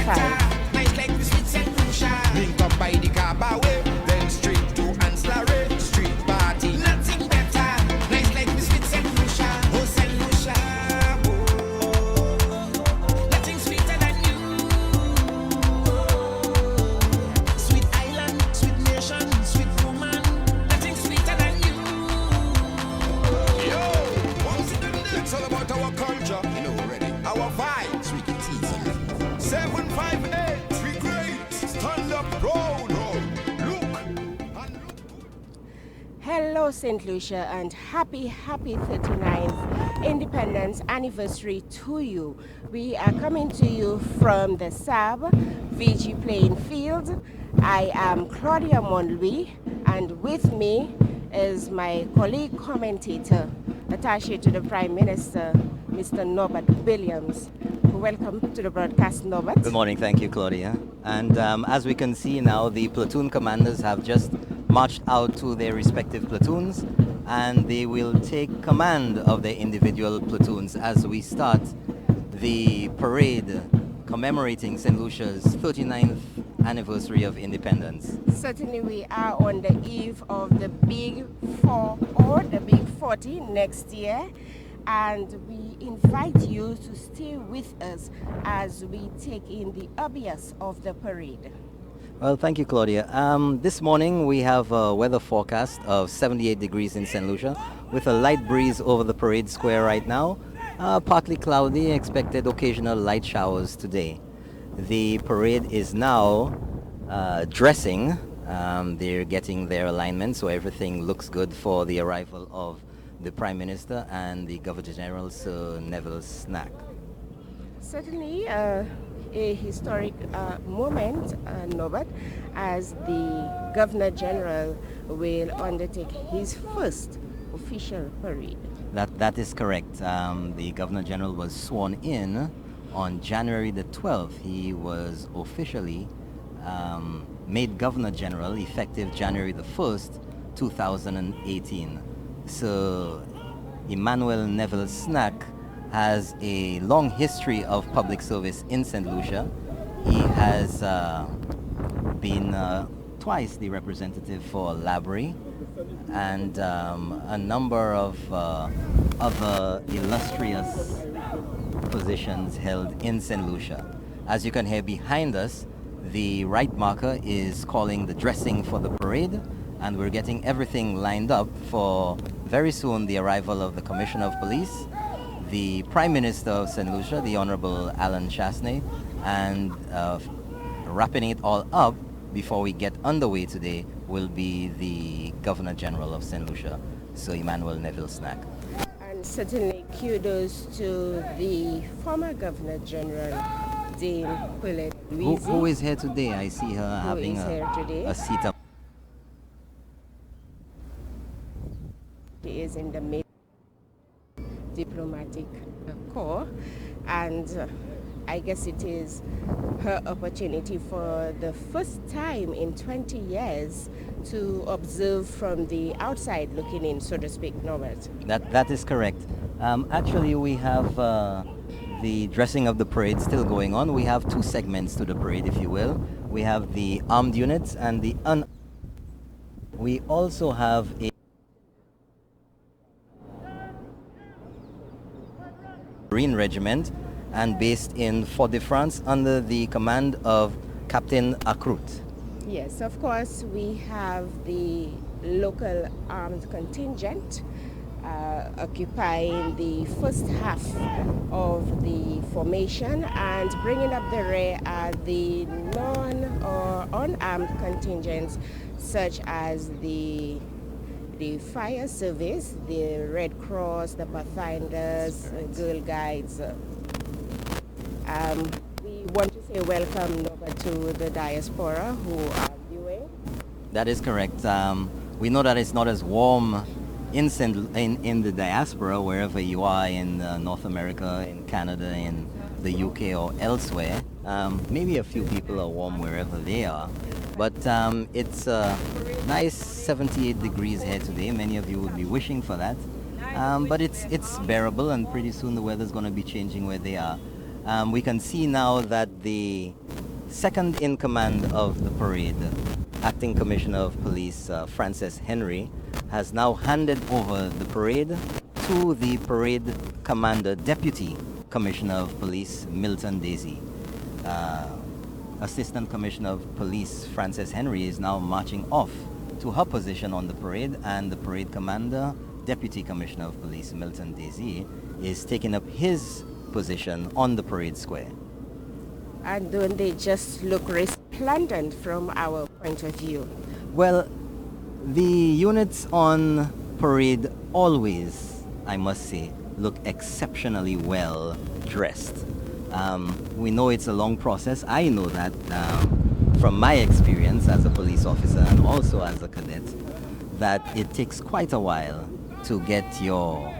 5. Nice like the sweet St. Lucia. Link up by the Carba way, then straight to Ancillary Street Party. Nothing better. Nice like the sweet St. Lucia. Oh, St. Lucia. Oh, nothing sweeter than you. Sweet island, sweet nation, sweet woman. Nothing sweeter than you. Yo, once again, it's all about our culture. You know already. Our vibe. Sweet tea. 758. We great. Stand up proud. Look. And look. Hello, St. Lucia, and happy 39th Independence Anniversary to you. We are coming to you from the SAB VG playing field. I am Claudia Monlui, and with me is my colleague commentator, attaché to the Prime Minister, Mr. Norbert Williams. Welcome to the broadcast, Norbert. Good morning, thank you, Claudia. And as we can see now, the platoon commanders have just marched out to their respective platoons, and they will take command of their individual platoons as we start the parade commemorating St. Lucia's 39th anniversary of independence. Certainly we are on the eve of the Big 4 or the Big 40 next year, and we invite you to stay with us as we take in the obvious of the parade. Well, thank you, Claudia. This morning we have a weather forecast of 78 degrees in St. Lucia with a light breeze over the parade square right now. Partly cloudy, expected occasional light showers today. The parade is now dressing. They're getting their alignment, so everything looks good for the arrival of the Prime Minister and the Governor General, Sir Neville Snack. Certainly a historic moment, Norbert, as the Governor General will undertake his first official parade. That is correct. The Governor General was sworn in on January the 12th. He was officially made Governor General effective January the 1st, 2018. So Emmanuel Neville Snack has a long history of public service in St. Lucia. He has been twice the representative for Labrie and a number of other illustrious positions held in St. Lucia. As you can hear behind us, the right marker is calling the dressing for the parade, and we're getting everything lined up for very soon the arrival of the Commissioner of Police, the Prime Minister of St. Lucia, the Honorable Alan Chasney, and wrapping it all up before we get underway today will be the Governor General of St. Lucia, Sir Emmanuel Neville Snack. And certainly kudos to the former Governor General, Dame Quillette Louise. Who is here today? I see her having a seat up. She is in the mid diplomatic corps, and I guess it is her opportunity for the first time in 20 years to observe from the outside looking in, so to speak, Norbert. That is correct. Actually, we have the dressing of the parade still going on. We have two segments to the parade, if you will. We have the armed units and the we also have a Marine Regiment, and based in Fort-de-France under the command of Captain Acroute. Yes, of course, we have the local armed contingent occupying the first half of the formation, and bringing up the rear are the non- or unarmed contingents such as the fire service, the Red Cross, the Pathfinders, Girl Guides. We want to say welcome to the diaspora who are viewing. That is correct. We know that it's not as warm in the diaspora, wherever you are in North America, in Canada, in the UK or elsewhere. Maybe a few people are warm wherever they are. But it's nice 78 degrees here today. Many of you would be wishing for that. But it's bearable, and pretty soon the weather's going to be changing where they are. We can see now that the second in command of the parade, Acting Commissioner of Police Francis Henry, has now handed over the parade to the parade commander, Deputy Commissioner of Police Milton Daisy. Assistant Commissioner of Police Francis Henry is now marching off to her position on the parade, and the parade commander, Deputy Commissioner of Police Milton Daisy, is taking up his position on the parade square. And don't they just look resplendent from our point of view? Well, the units on parade always, I must say, look exceptionally well dressed. We know it's a long process. I know that from my experience as a police officer and also as a cadet, that it takes quite a while to get your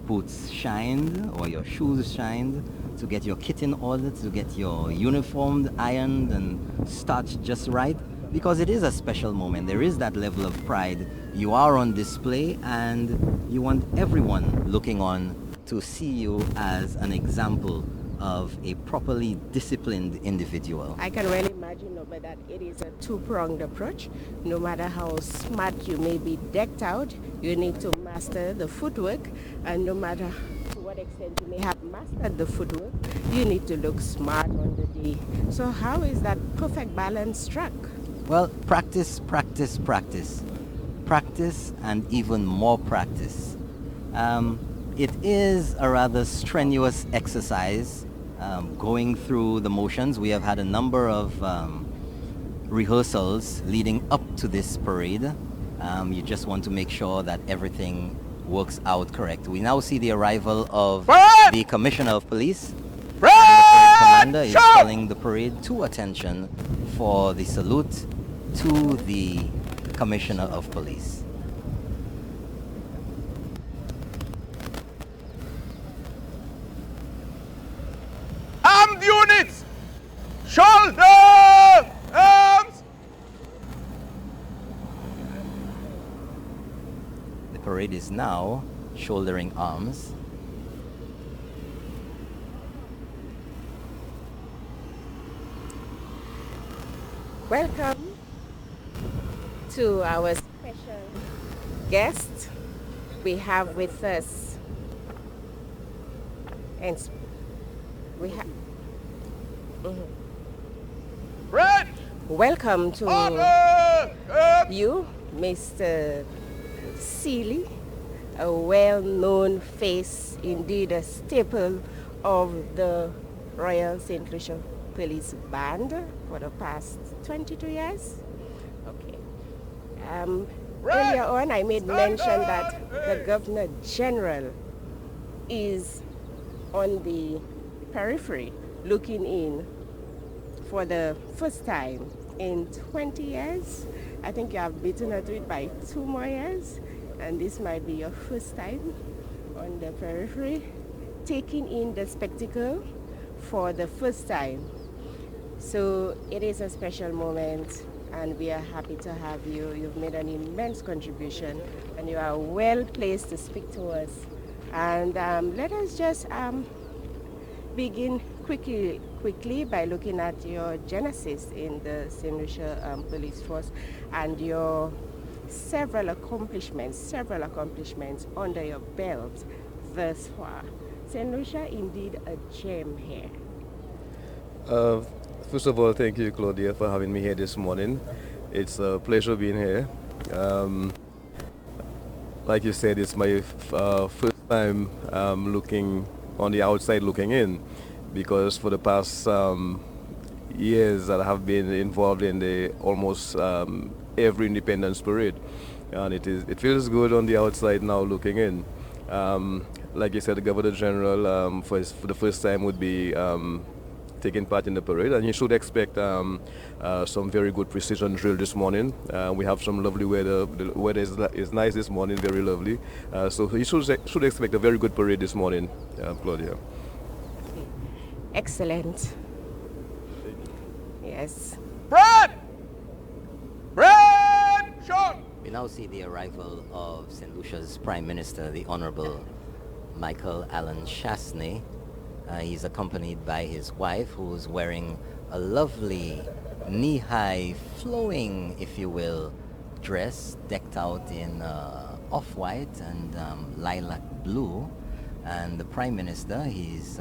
boots shined or your shoes shined, to get your kit in order, to get your uniform ironed and starched just right, because it is a special moment. There is that level of pride. You are on display and you want everyone looking on to see you as an example of a properly disciplined individual. I can really imagine that it is a two-pronged approach. No matter how smart you may be decked out, you need to master the footwork, and no matter to what extent you may have mastered the footwork, you need to look smart on the day. So how is that perfect balance struck? Well, practice, practice, practice. Practice and even more practice. It is a rather strenuous exercise, going through the motions. We have had a number of rehearsals leading up to this parade. You just want to make sure that everything works out correct. We now see the arrival of the Commissioner of Police. And the parade commander is calling the parade to attention for the salute to the Commissioner of Police. Armed units! Shoulder! Arms! The parade is now shouldering arms. Welcome to our special guest. We have with us, and we have. Red! Welcome to Order! you, Mr. Seeley, a well-known face, indeed a staple of the Royal St. Lucia Police Band for the past 22 years. Okay. Earlier on, I made mention that the Governor General is on the periphery looking in for the first time in 20 years. I think you have beaten her to it by 2 more years, and this might be your first time on the periphery, taking in the spectacle for the first time. So it is a special moment, and we are happy to have you. You've made an immense contribution, and you are well placed to speak to us. And let us just begin quickly by looking at your genesis in the St. Lucia Police Force and your several accomplishments under your belt thus far. St. Lucia, indeed a gem here. First of all, thank you, Claudia, for having me here this morning. It's a pleasure being here. Like you said, it's my first time looking on the outside looking in, because for the past years that I have been involved in the almost every Independence Parade, and it feels good on the outside now looking in. Like you said, the Governor General for the first time would be taking part in the parade, and you should expect some very good precision drill this morning. We have some lovely weather. The weather is nice this morning, very lovely. So you should expect a very good parade this morning, Claudia. Excellent. Yes. Brad! Brad! Sean! We now see the arrival of St. Lucia's Prime Minister, the Honorable Michael Allen Chasney. He's accompanied by his wife, who's wearing a lovely knee-high, flowing, if you will, dress decked out in off-white and lilac blue. And the Prime Minister, he's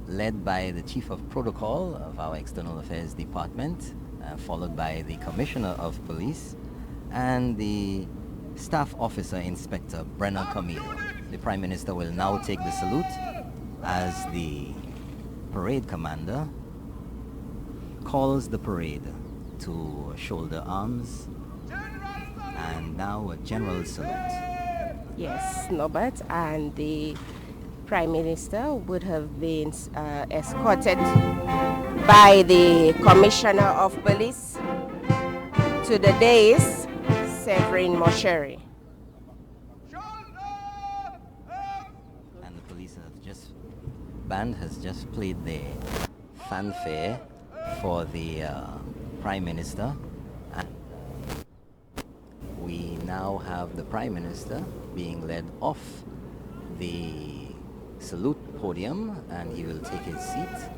led by the Chief of Protocol of our External Affairs Department, followed by the Commissioner of Police and the Staff Officer Inspector Brenner Camille. The Prime Minister will now take the salute as the parade commander calls the parade to shoulder arms, and now a general salute. Yes, Norbert, and the Prime Minister would have been escorted by the Commissioner of Police to the dais, Severin Mosheri. And the police band has just played the fanfare for the Prime Minister, and we now have the Prime Minister being led off the salute podium, and he will take his seat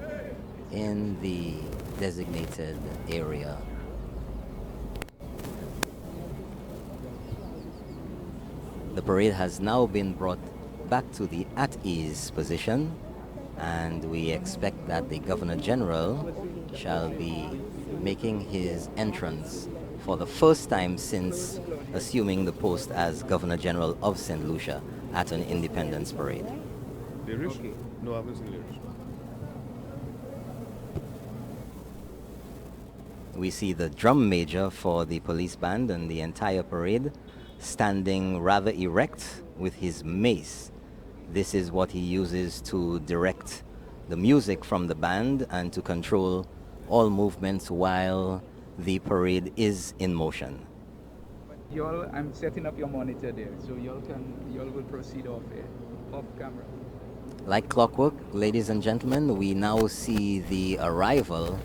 in the designated area. The parade has now been brought back to the at-ease position, and we expect that the Governor General shall be making his entrance for the first time since assuming the post as Governor General of St. Lucia at an Independence Parade. Okay. No, I haven't seen lyrics. We see the drum major for the police band and the entire parade standing rather erect with his mace. This is what he uses to direct the music from the band and to control all movements while the parade is in motion. Y'all, I'm setting up your monitor there, so y'all will proceed off camera. Like clockwork, ladies and gentlemen, we now see the arrival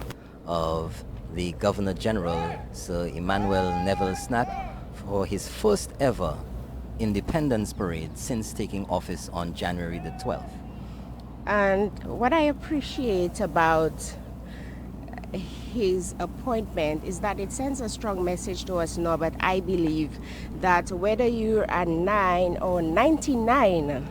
of the Governor General, Sir Emmanuel Neville Snack, for his first ever Independence Parade since taking office on January the 12th. And what I appreciate about his appointment is that it sends a strong message to us, Norbert. I believe that whether you're a 9 or 99,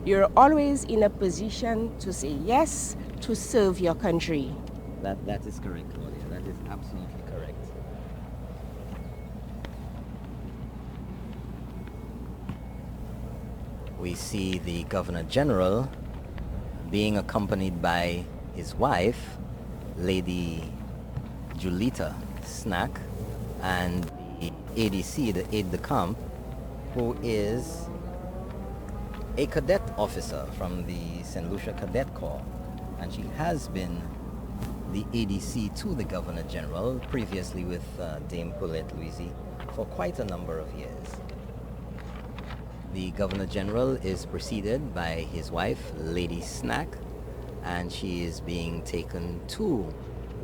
you're always in a position to say yes to serve your country. That is correct, Claudia. That is absolutely correct. We see the Governor General being accompanied by his wife, Lady Julita Snack, and the ADC, the aide-de-camp, who is a cadet officer from the St. Lucia Cadet Corps, and she has been the ADC to the Governor General, previously with Dame Paulette Louisi, for quite a number of years. The Governor General is preceded by his wife, Lady Snack, and she is being taken to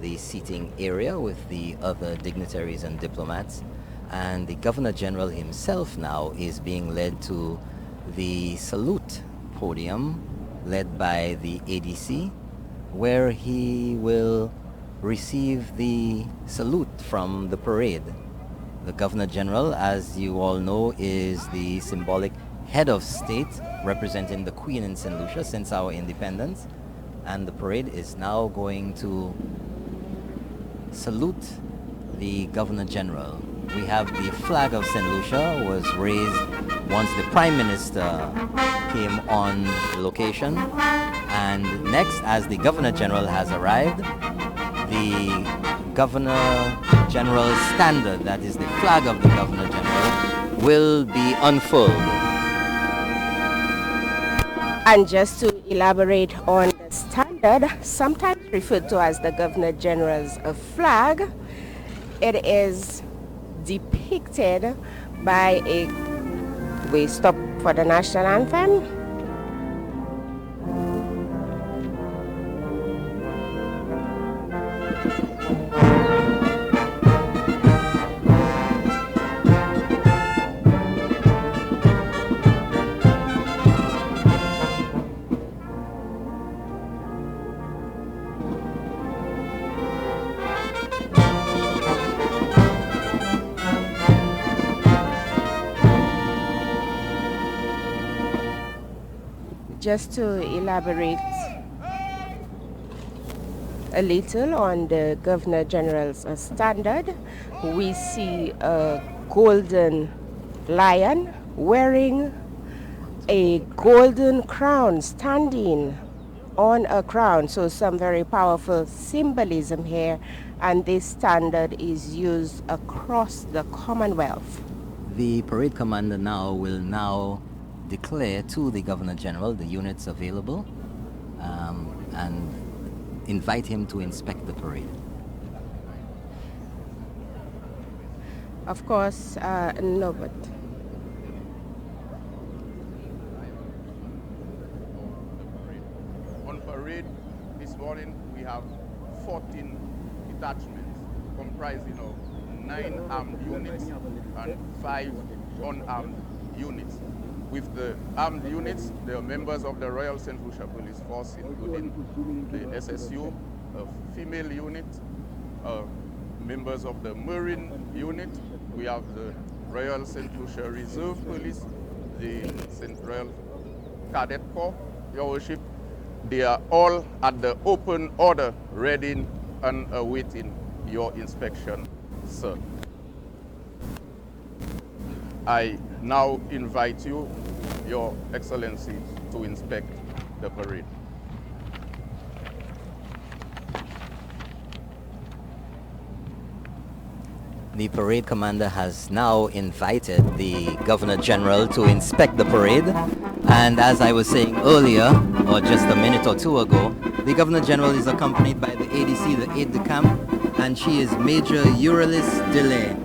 the seating area with the other dignitaries and diplomats. And the Governor General himself now is being led to the salute podium, led by the ADC, where he will receive the salute from the parade. The Governor General, as you all know, is the symbolic head of state representing the Queen in St. Lucia since our independence, and the parade is now going to salute the Governor General. We have the flag of St. Lucia was raised once the Prime Minister came on location, and next, as the Governor General has arrived, the Governor General's standard, that is the flag of the Governor General, will be unfurled. And just to elaborate on the standard, sometimes referred to as the Governor General's flag, it is depicted by we stop for the national anthem. just to elaborate a little on the Governor General's standard, we see a golden lion wearing a golden crown, standing on a crown. So some very powerful symbolism here, and this standard is used across the Commonwealth. The parade commander will now declare to the Governor General the units available and invite him to inspect the parade. Of course, no, but On parade this morning, we have 14 detachments comprising of 9 armed units and 5 unarmed units. With the armed units, there are members of the Royal St. Lucia Police Force, including the SSU, a female unit, members of the Marine unit. We have the Royal St. Lucia Reserve Police, the St. Royal Cadet Corps, Your Worship. They are all at the open order, ready and awaiting your inspection, sir. I now invite you, Your Excellency, to inspect the parade. The parade commander has now invited the Governor General to inspect the parade. And as I was saying earlier, or just a minute or two ago, the Governor General is accompanied by the ADC, the aide-de-camp, and she is Major Euralis Delay.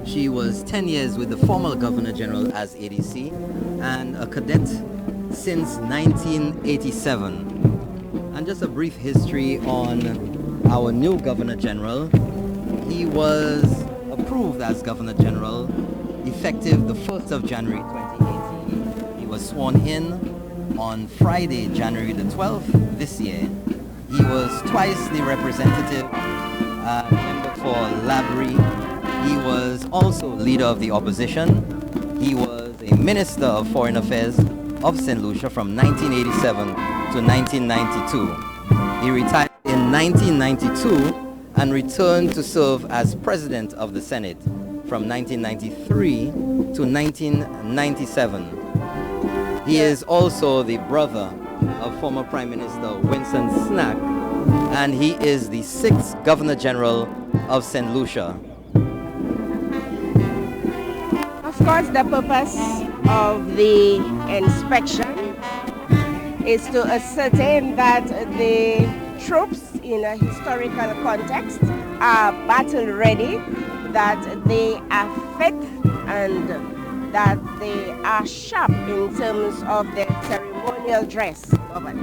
She was 10 years with the former Governor General as ADC and a cadet since 1987. And just a brief history on our new Governor General. He was approved as Governor General effective the 1st of January 2018. He was sworn in on Friday, January the 12th this year. He was twice the representative member for Labrie. He was also leader of the opposition. He was a Minister of Foreign Affairs of St. Lucia from 1987 to 1992. He retired in 1992 and returned to serve as President of the Senate from 1993 to 1997. He is also the brother of former Prime Minister Winston Snack, and he is the 6th Governor General of St. Lucia. of course, the purpose of the inspection is to ascertain that the troops in a historical context are battle ready, that they are fit, and that they are sharp in terms of their ceremonial dress. Robert.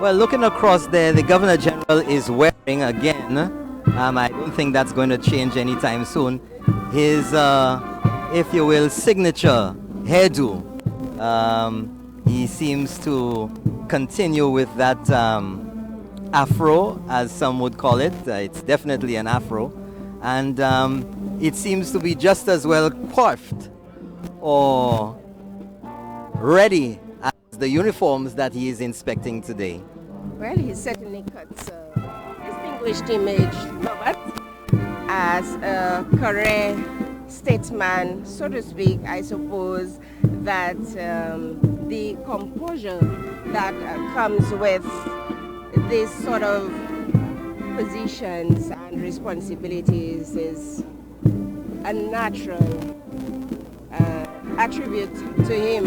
Well, looking across there, the Governor General is wearing again, I don't think that's going to change anytime soon, his, if you will, signature hairdo. He seems to continue with that afro, as some would call it. It's definitely an afro. And it seems to be just as well coiffed or ready as the uniforms that he is inspecting today. Well, he certainly cuts a distinguished image, Robert, as a career statesman, so to speak. I suppose that the composure that comes with this sort of positions and responsibilities is a natural attribute to him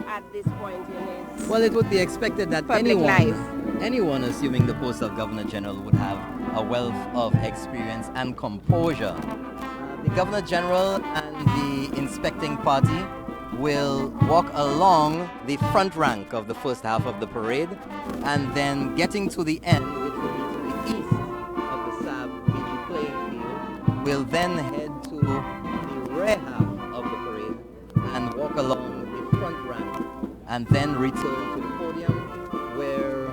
at this point in his Well, it would be expected that public life. anyone assuming the post of Governor General would have a wealth of experience and composure. The Governor General and the inspecting party will walk along the front rank of the first half of the parade, and then getting to the end, which will be to the east of the SAB BG playing field, will then head to the rear half of the parade and walk along the front rank, and then return to the podium where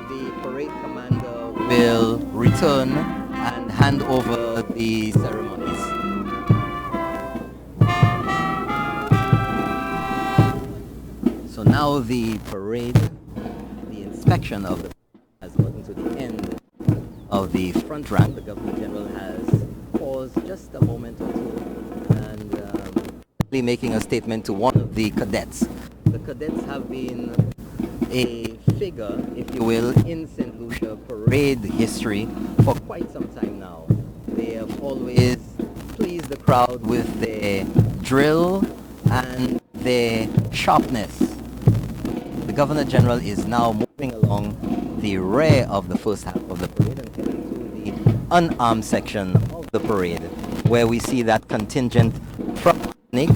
the parade commander will return and hand over the ceremonies. So now the parade inspection of the has gotten to the end of the front rank. The Governor General has paused just a moment or two and making a statement to one of the cadets. The cadets have been a figure, if you will, in St. Lucia parade history for quite some time now. They have always pleased the crowd with their drill and their sharpness. The Governor General is now moving along the rear of the first half of the parade and heading to the unarmed section of the parade, where we see that contingent from the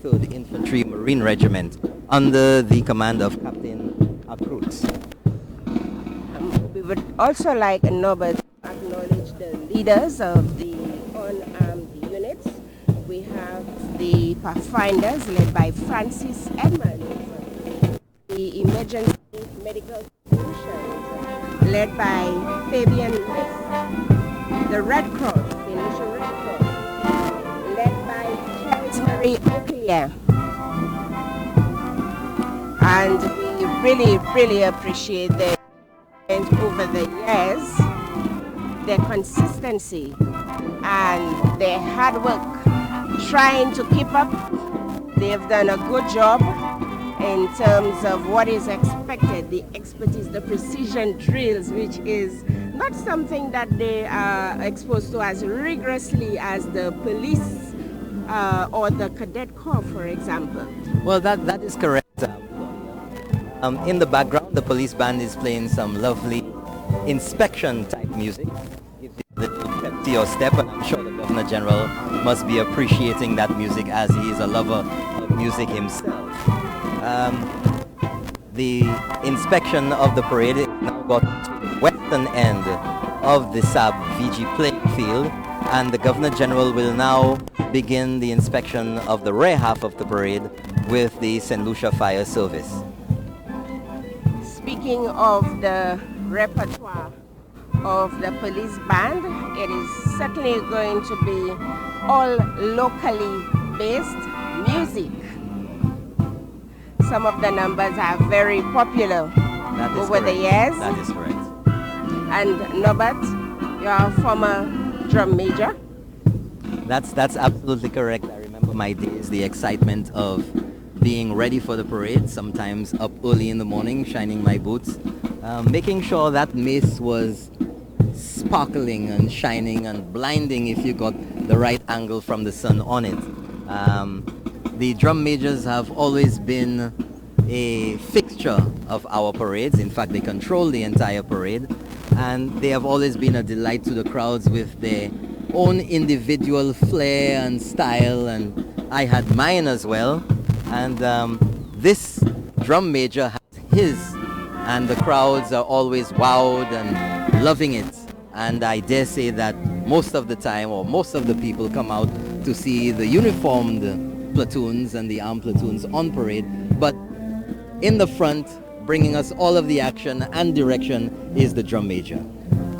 33rd Infantry Marine Regiment under the command of Captain Akrutz. We would also like Norbert to acknowledge the leaders of the unarmed units. We have the Pathfinders led by Francis Edmonds, the Emergency Medical Solutions led by Fabian Smith, the Red Cross, the Initial Red Cross, led by Charles Marie Oclier. And we really appreciate their over the years, their consistency and their hard work trying to keep up. They've done a good job in terms of what is expected, the expertise, the precision drills, which is not something that they are exposed to as rigorously as the police or the cadet corps, for example. Well, that is correct. In the background, the police band is playing some lovely inspection type music. It's a little pep to your step, and I'm sure the Governor General must be appreciating that music as he is a lover of music himself. The inspection of the parade is now got to the western end of the SAB VG playing field, and the Governor General will now begin the inspection of the rear half of the parade with the St. Lucia Fire Service. Speaking of the repertoire of the police band, it is certainly going to be all locally based music. Some of the numbers are very popular over the years. That is correct. And Norbert, you are a former drum major. That's absolutely correct. I remember my days, the excitement of being ready for the parade, sometimes up early in the morning, shining my boots, making sure that mace was sparkling and shining and blinding if you got the right angle from the sun on it. The drum majors have always been a fixture of our parades. In fact, they control the entire parade, and they have always been a delight to the crowds with their own individual flair and style, and I had mine as well. And this drum major has his, and the crowds are always wowed and loving it. And I dare say that most of the time, or most of the people come out to see the uniformed platoons and the armed platoons on parade, but in the front, bringing us all of the action and direction, is the drum major.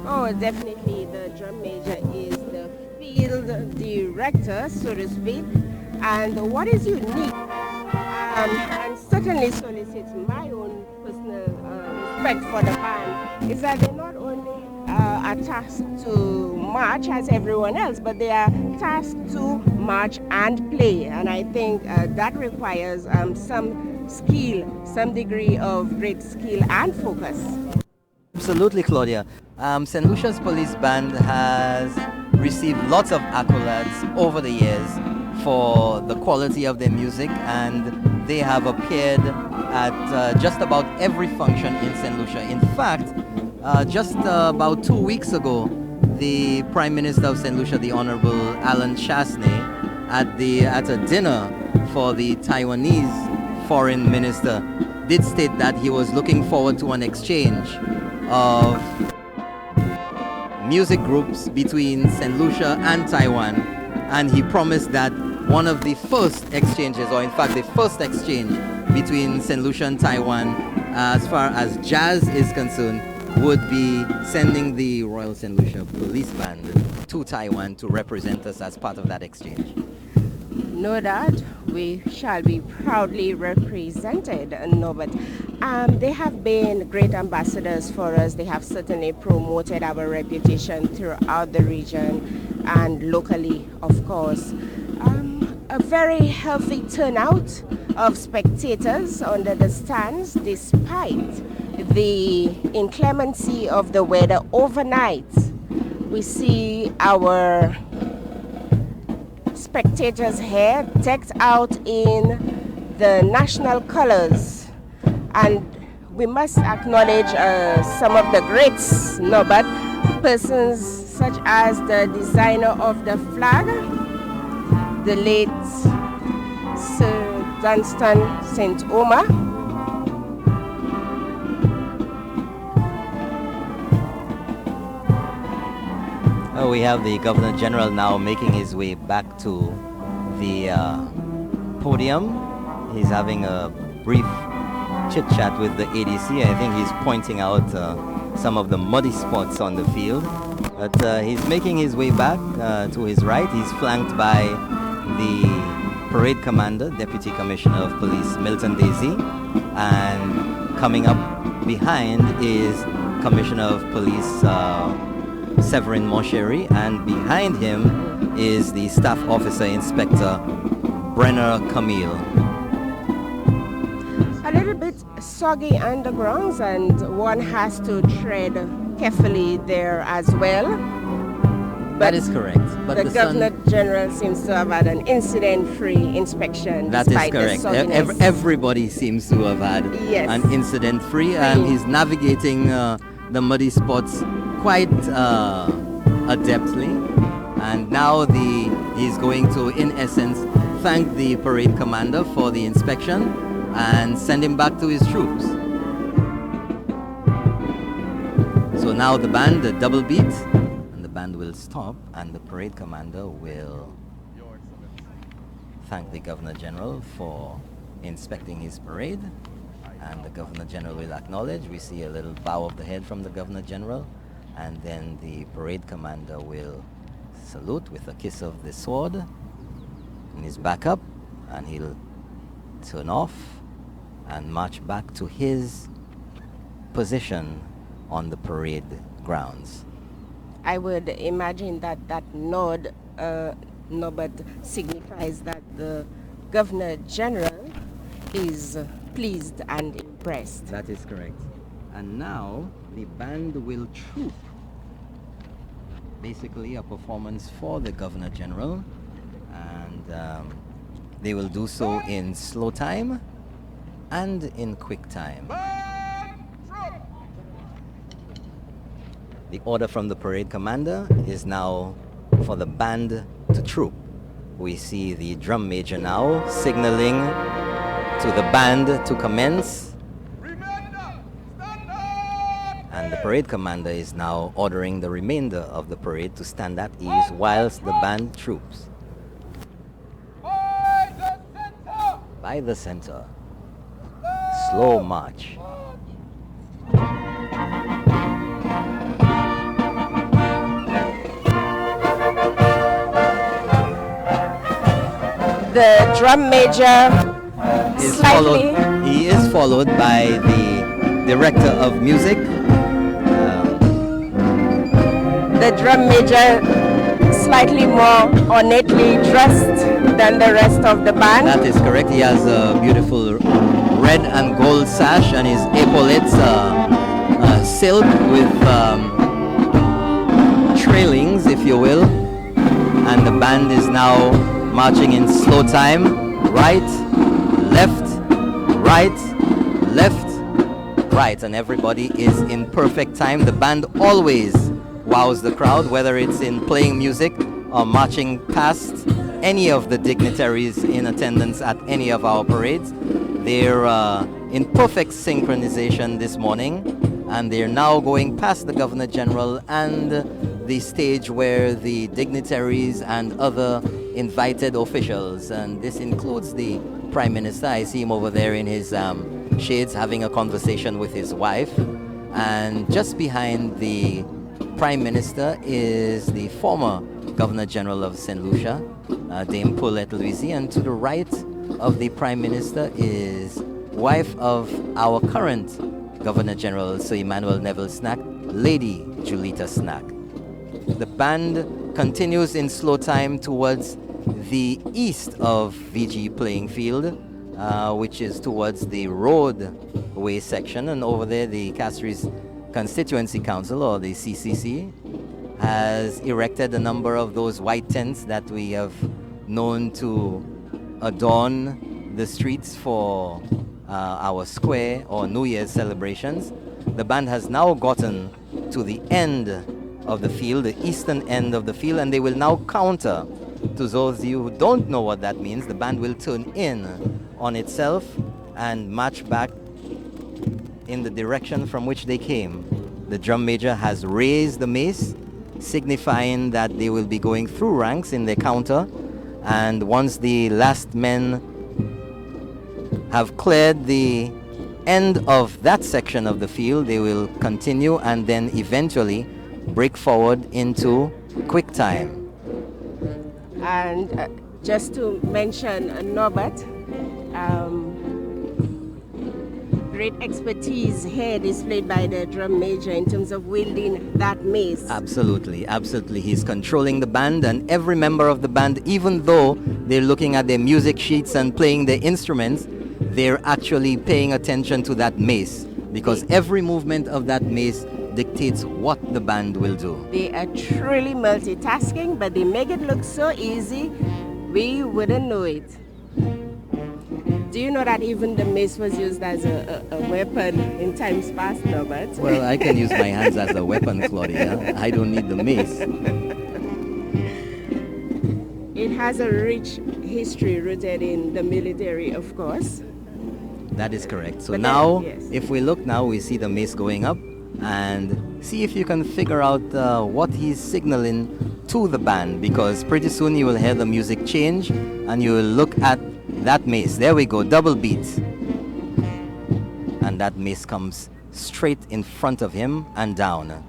Oh, definitely the drum major is the field director, so to speak. And what is unique and certainly solicits my own personal respect for the band is that they not only are tasked to march as everyone else, but they are tasked to march and play. And I think that requires some skill, some degree of great skill and focus. Absolutely, Claudia. St. Lucia's police band has received lots of accolades over the years for the quality of their music, and they have appeared at just about every function in St. Lucia. In fact, just about 2 weeks ago, the Prime Minister of St. Lucia, the Honorable Alan Chasney, at a dinner for the Taiwanese Foreign Minister, did state that he was looking forward to an exchange of music groups between St. Lucia and Taiwan, and he promised that one of the first exchanges, or in fact the first exchange between St. Lucia and Taiwan as far as jazz is concerned would be sending the Royal St. Lucia Police Band to Taiwan to represent us as part of that exchange. know that we shall be proudly represented. No, but they have been great ambassadors for us. They have certainly promoted our reputation throughout the region and locally, of course. A very healthy turnout of spectators under the stands despite the inclemency of the weather overnight. We see our spectators here decked out in the national colors, and we must acknowledge some of the greats, no, but persons such as the designer of the flag, the late Sir Dunstan St. Omer. We have the Governor General now making his way back to the podium. He's having a brief chit-chat with the ADC. I think he's pointing out some of the muddy spots on the field. But he's making his way back to his right. He's flanked by the Parade Commander, Deputy Commissioner of Police Milton Daisy. And coming up behind is Commissioner of Police Severin Monchery, and behind him is the Staff Officer Inspector Brenner Camille. A little bit soggy undergrounds, and one has to tread carefully there as well. But that is correct. But the Governor General seems to have had an incident-free inspection. That is correct. Everybody seems to have had an incident-free, and he's navigating the muddy spots quite adeptly, and now he's going to, in essence, thank the parade commander for the inspection and send him back to his troops. So now the band, the double beat, and the band will stop, and the parade commander will thank the Governor General for inspecting his parade, and the Governor General will acknowledge. We see a little bow of the head from the Governor General. And then the parade commander will salute with a kiss of the sword in his backup, and he'll turn off and march back to his position on the parade grounds. I would imagine that that nod, no, but signifies that the Governor General is pleased and impressed. That is correct. And now the band will troop. Basically a performance for the Governor General, and they will do so in slow time and in quick time. The order from the parade commander is now for the band to troop. We see the drum major now signaling to the band to commence. And the parade commander is now ordering the remainder of the parade to stand at ease whilst the band troops. By the center. Slow march. The drum major is followed. He is followed by the director of music. The drum major slightly more ornately dressed than the rest of the band. That is correct. He has a beautiful red and gold sash, and his epaulets silk with trailings, if you will. And the band is now marching in slow time. Right, left, right, left, right. And everybody is in perfect time. The band always wows the crowd, whether it's in playing music or marching past any of the dignitaries in attendance at any of our parades. They're in perfect synchronization this morning, and they're now going past the Governor General and the stage where the dignitaries and other invited officials, and this includes the Prime Minister. I see him over there in his shades having a conversation with his wife, and just behind the Prime Minister is the former Governor General of St. Lucia, Dame Paulette Louise, and to the right of the Prime Minister is wife of our current Governor General, Sir Emmanuel Neville Snack, Lady Julita Snack. The band continues in slow time towards the east of VG playing field, which is towards the roadway section, and over there the Castries Constituency Council, or the CCC, has erected a number of those white tents that we have known to adorn the streets for our square or New Year's celebrations. The band has now gotten to the end of the field, the eastern end of the field, and they will now counter. To those of you who don't know what that means, the band will turn in on itself and march back in the direction from which they came. The drum major has raised the mace, signifying that they will be going through ranks in their counter, and once the last men have cleared the end of that section of the field, they will continue and then eventually break forward into quick time. And just to mention Norbert, great expertise here displayed by the drum major in terms of wielding that mace. Absolutely, absolutely. He's controlling the band, and every member of the band, even though they're looking at their music sheets and playing their instruments, they're actually paying attention to that mace, because every movement of that mace dictates what the band will do. They are truly multitasking, but they make it look so easy, we wouldn't know it. Do you know that even the mace was used as a weapon in times past, Norbert? Well, I can use my hands as a weapon, Claudia. I don't need the mace. It has a rich history rooted in the military, of course. That is correct. So But now, then, yes. if we look now, we see the mace going up, and see if you can figure out what he's signaling to the band, because pretty soon you will hear the music change and you will look at that mace. There we go, double beats. And that mace comes straight in front of him and down.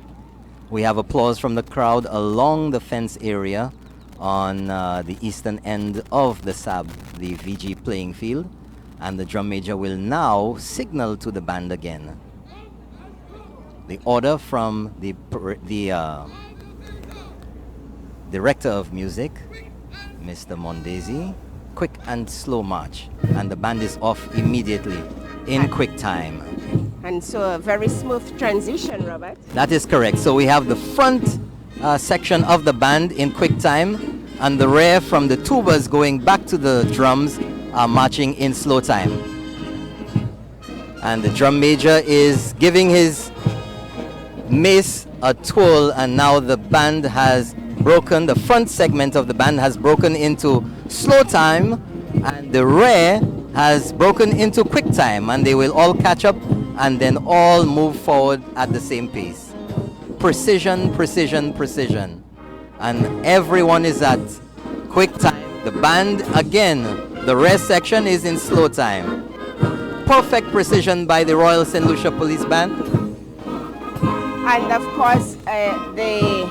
We have applause from the crowd along the fence area on the eastern end of the SAB, the VG playing field. And the drum major will now signal to the band again. The order from the director of music, Mr. Mondesi, quick and slow march. And the band is off immediately in quick time. And so a very smooth transition, Robert. That is correct. So we have the front section of the band in quick time, and the rear from the tubas going back to the drums are marching in slow time. And the drum major is giving his mace a twirl, and now the band has broken, the front segment of the band has broken into slow time, and the rear has broken into quick time, and they will all catch up and then all move forward at the same pace. Precision, precision, precision. And everyone is at quick time. The band, again, the rear section is in slow time. Perfect precision by the Royal St. Lucia Police Band. And of course, the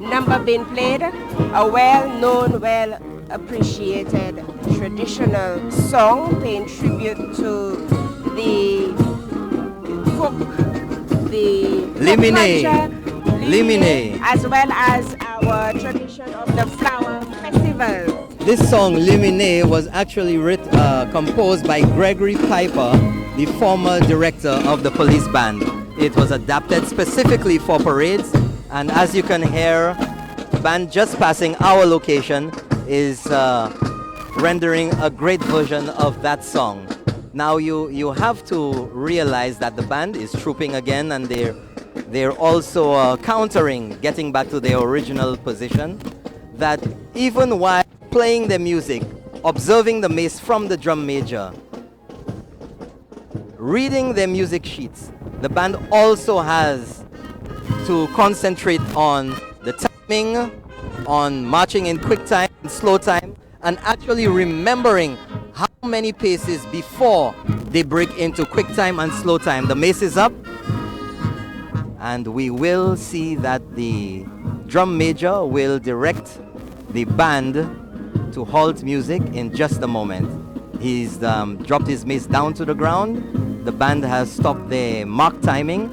number being played, a well-known, well-appreciated traditional song paying tribute to the folk, the Limine. culture, Limine. as well as our tradition of the flower festival. This song, Limine, was actually composed by Gregory Piper, the former director of the police band. It was adapted specifically for parades, and as you can hear, the band just passing our location is rendering a great version of that song. Now you have to realize that the band is trooping again, and they're also countering, getting back to their original position, that even while playing the music, observing the mace from the drum major, reading their music sheets, the band also has to concentrate on the timing, on marching in quick time, in slow time, and actually remembering how many paces before they break into quick time and slow time. The mace is up, and we will see that the drum major will direct the band to halt music in just a moment. He's dropped his mace down to the ground. The band has stopped the mark timing.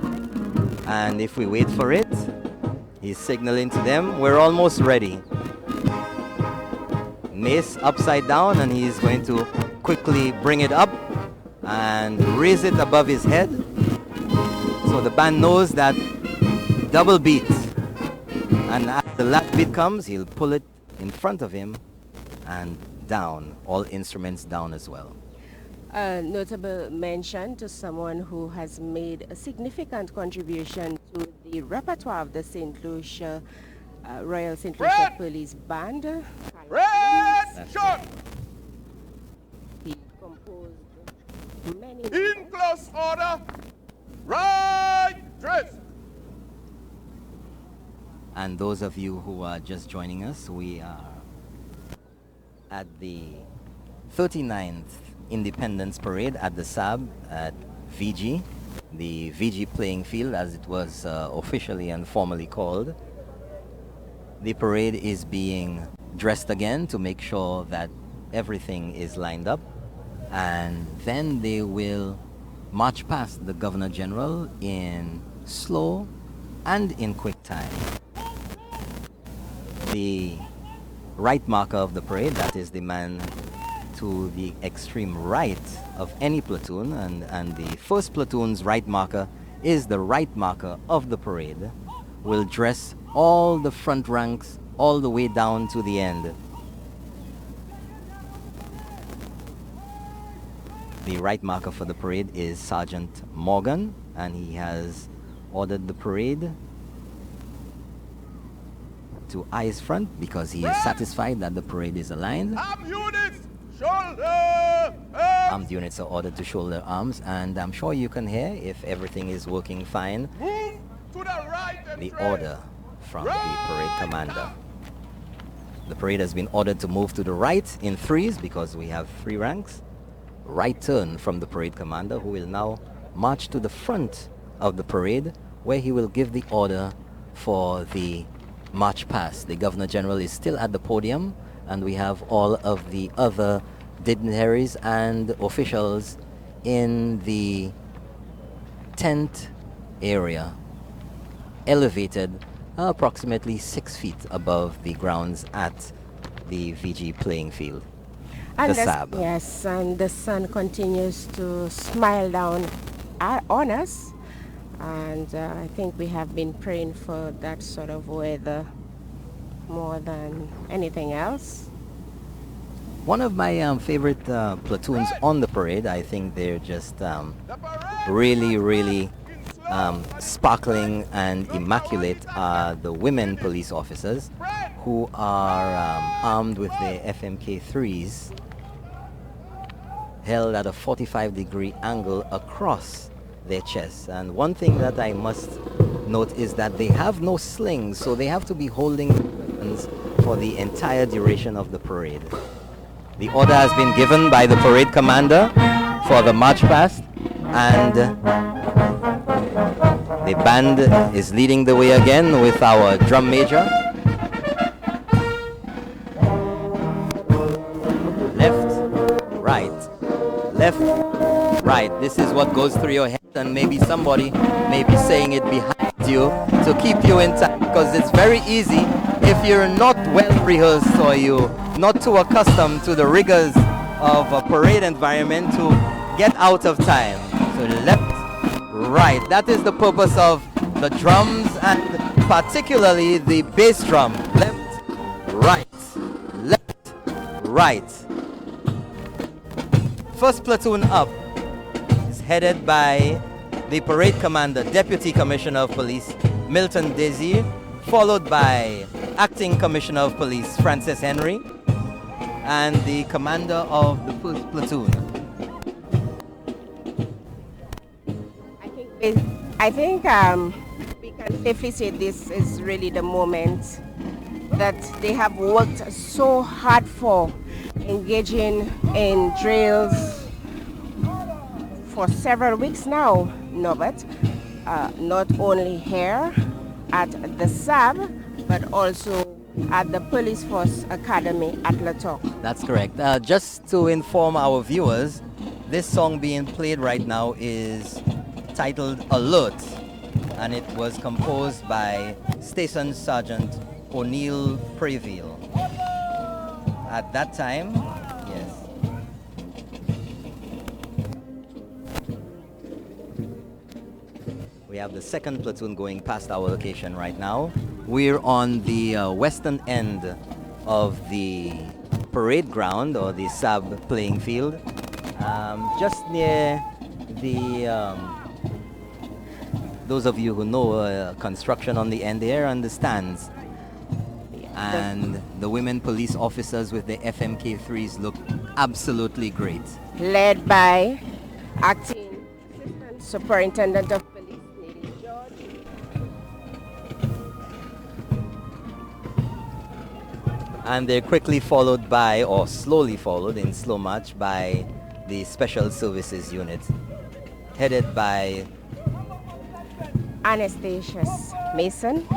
And if we wait for it, he's signaling to them, we're almost ready. Mace upside down, and he's going to quickly bring it up and raise it above his head. So the band knows that double beat. And as the last beat comes, he'll pull it in front of him and down, all instruments down as well. A notable mention to someone who has made a significant contribution to the repertoire of the St. Lucia Royal St. Lucia Police Band. Red shot! He composed many. In close order. Right dress. And those of you who are just joining us, we are at the 39th Independence Parade at the SAB at VG, the VG playing field as it was officially and formally called. The parade is being dressed again to make sure that everything is lined up, and then they will march past the Governor General in slow and in quick time. The right marker of the parade, that is the man to the extreme right of any platoon, and the first platoon's right marker is the right marker of the parade, will dress all the front ranks all the way down to the end. The right marker for the parade is Sergeant Morgan, and he has ordered the parade to eyes front because he is satisfied that the parade is aligned. Armed units, shoulder arms. Armed units are ordered to shoulder arms, and I'm sure you can hear, if everything is working fine, Move to the right and the trace. order from the parade commander. The parade has been ordered to move to the right in threes because we have 3 ranks. Right turn from the parade commander, who will now march to the front of the parade, where he will give the order for the march past. The Governor General is still at the podium, and we have all of the other dignitaries and officials in the tent area, elevated approximately 6 feet above the grounds at the VG playing field, And the SAB. Yes, and the sun continues to smile down on us. And I think we have been praying for that sort of weather more than anything else. One of my favorite platoons on the parade, I think they're just really sparkling and immaculate, are the women police officers who are armed with their FMK3s held at a 45-degree angle across their chests. And one thing that I must note is that they have no slings, so they have to be holding weapons for the entire duration of the parade. The order has been given by the parade commander for the march past, and the band is leading the way again with our drum major. Left, right, left, right. This is what goes through your head, and maybe somebody may be saying it behind you to keep you in time, because it's very easy if you're not well rehearsed or you're not too accustomed to the rigors of a parade environment to get out of time. So left, right. That is the purpose of the drums, and particularly the bass drum. Left, right. First platoon up is headed by the parade commander, Deputy Commissioner of Police Milton Desir, followed by Acting Commissioner of Police Francis Henry, and the commander of the first platoon. I think we can safely say this is really the moment that they have worked so hard for, engaging in drills for several weeks now, Norbert. Not only here at the SAB, but also at the Police Force Academy at Latok. That's correct. Just to inform our viewers, this song being played right now is titled Alert, and it was composed by Station Sergeant O'Neill Previll. At that time, yes. We have the second platoon going past our location right now. We're on the western end of the parade ground, or the SAB playing field, just near the those of you who know construction on the end there understands. And the women police officers with the FMK3s look absolutely great. Led by Acting Assistant Superintendent of Police Lady George. And they're quickly followed by, or slowly followed in slow march, by the Special Services Unit, headed by Anastasius Mason.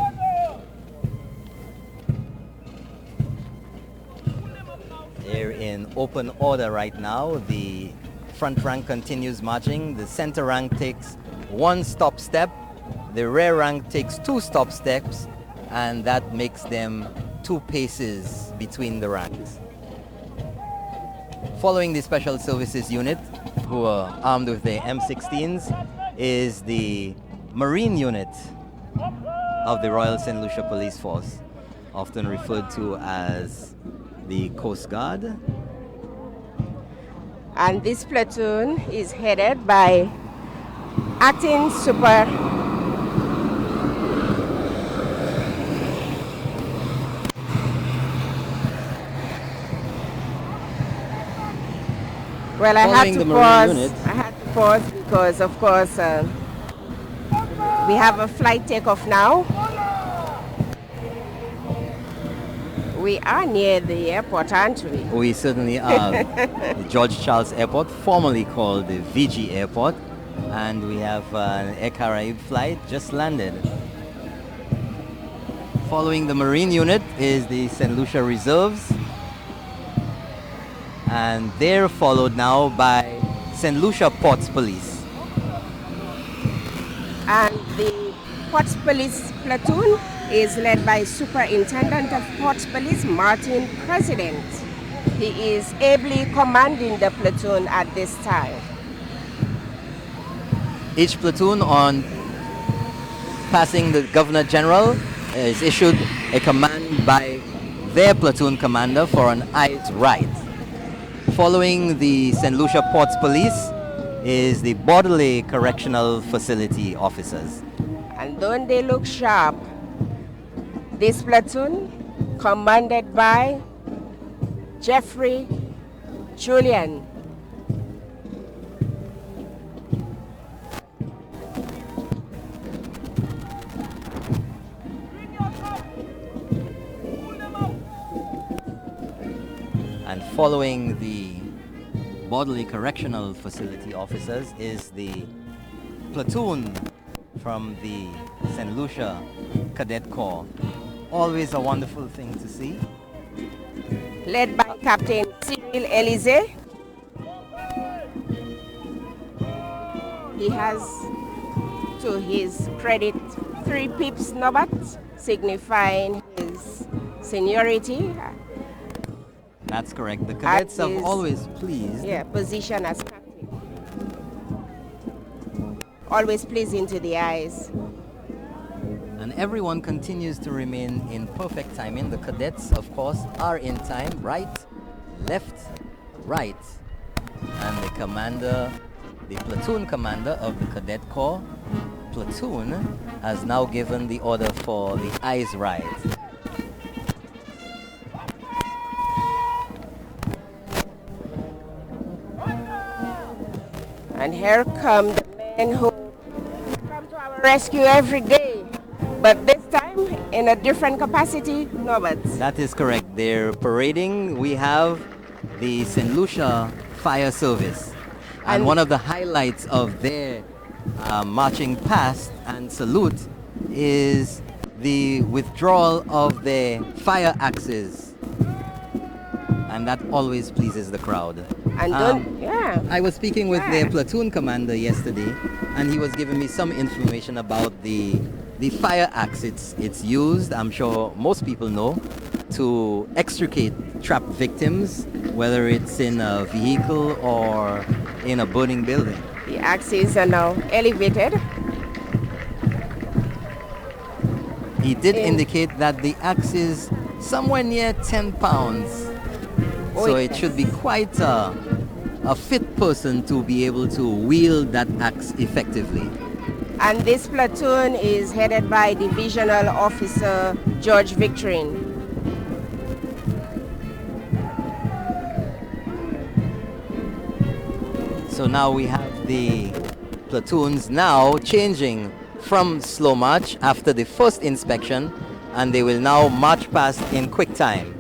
They're in open order right now. The front rank continues marching. The center rank takes one stop step. The rear rank takes two stop steps, and that makes them 2 paces between the ranks. Following the Special Services Unit, who are armed with their M16s, is the Marine Unit of the Royal St. Lucia Police Force, often referred to as the Coast Guard. And this platoon is headed by Acting Super Well, I had Following to the Marine pause. Unit. I had to pause because, of course, we have a flight takeoff now. We are near the airport, aren't we? We certainly are. The George Charles Airport, formerly called the VG Airport, and we have an Air Caraïbes flight just landed. Following the Marine Unit is the St. Lucia Reserves, and they're followed now by St. Lucia Ports Police. And the Ports Police platoon is led by Superintendent of Ports Police Martin President. He is ably commanding the platoon at this time. Each platoon, on passing the Governor General, is issued a command by their platoon commander for an eyes right. Following the St. Lucia Ports Police is the Bordelais Correctional Facility officers. And don't they look sharp? This platoon, commanded by Jeffrey Julian. And following the Bordelais Correctional Facility officers is the platoon from the St. Lucia Cadet Corps. Always a wonderful thing to see. Led by Captain Cyril Elise. He has, to his credit, 3 pips nobat, signifying his seniority. That's correct. The cadets have his- always pleased. Yeah, position as captain. Always pleasing to the eyes. And everyone continues to remain in perfect timing. The cadets, of course, are in time. Right, left, right. And the commander, the platoon commander of the Cadet Corps platoon has now given the order for the eyes right. And here come the men who come to our rescue every day. But this time, in a different capacity, nobats. That is correct. They're parading. We have the St. Lucia Fire Service. And And- one of the highlights of their marching past and salute is the withdrawal of the fire axes, and that always pleases the crowd. And yeah. I was speaking with Yeah. their platoon commander yesterday, and he was giving me some information about the fire axe. It's used, I'm sure most people know, to extricate trapped victims, whether it's in a vehicle or in a burning building. The axes are now elevated. He did indicate that the axe is somewhere near 10 pounds. Oh, So yes. it should be quite a fit person to be able to wield that axe effectively. And this platoon is headed by Divisional Officer George Victorine. So now we have the platoons now changing from slow march after the first inspection, and they will now march past in quick time.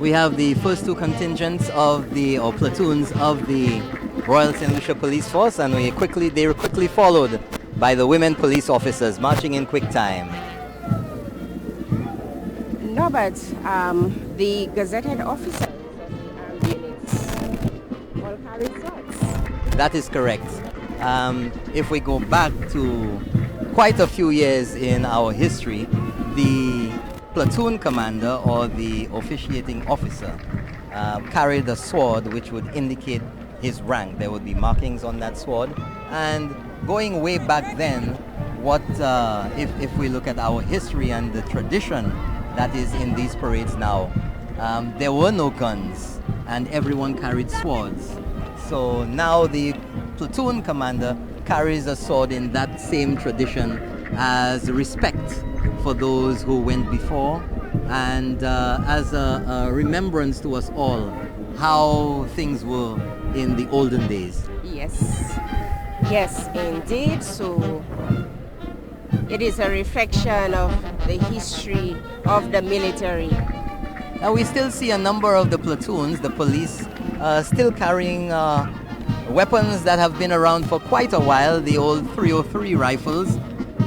We have the first two contingents of or platoons of the Royal St. Lucia Police Force, and they were quickly followed by the women police officers marching in quick time. No, but the gazetted officers of the units all carry swords. That is correct. If we go back to quite a few years in our history, the platoon commander or the officiating officer carried a sword which would indicate his rank. There would be markings on that sword. And going way back then, if we look at our history and the tradition that is in these parades now, there were no guns and everyone carried swords. So now the platoon commander carries a sword in that same tradition as respect for those who went before, and as a remembrance to us all how things were in the olden days. Yes, indeed. So it is a reflection of the history of the military. Now we still see a number of the platoons, the police, still carrying weapons that have been around for quite a while, the old 303 rifles.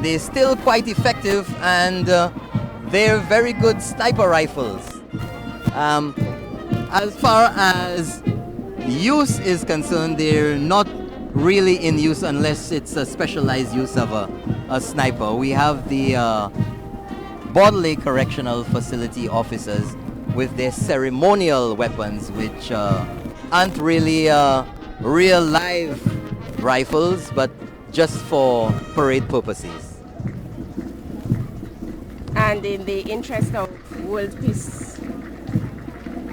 They're still quite effective, and they're very good sniper rifles. As far as use is concerned, they're not really in use unless it's a specialized use of a sniper. We have the Bodley Correctional Facility officers with their ceremonial weapons, which aren't really real live rifles, but just for parade purposes. And in the interest of world peace,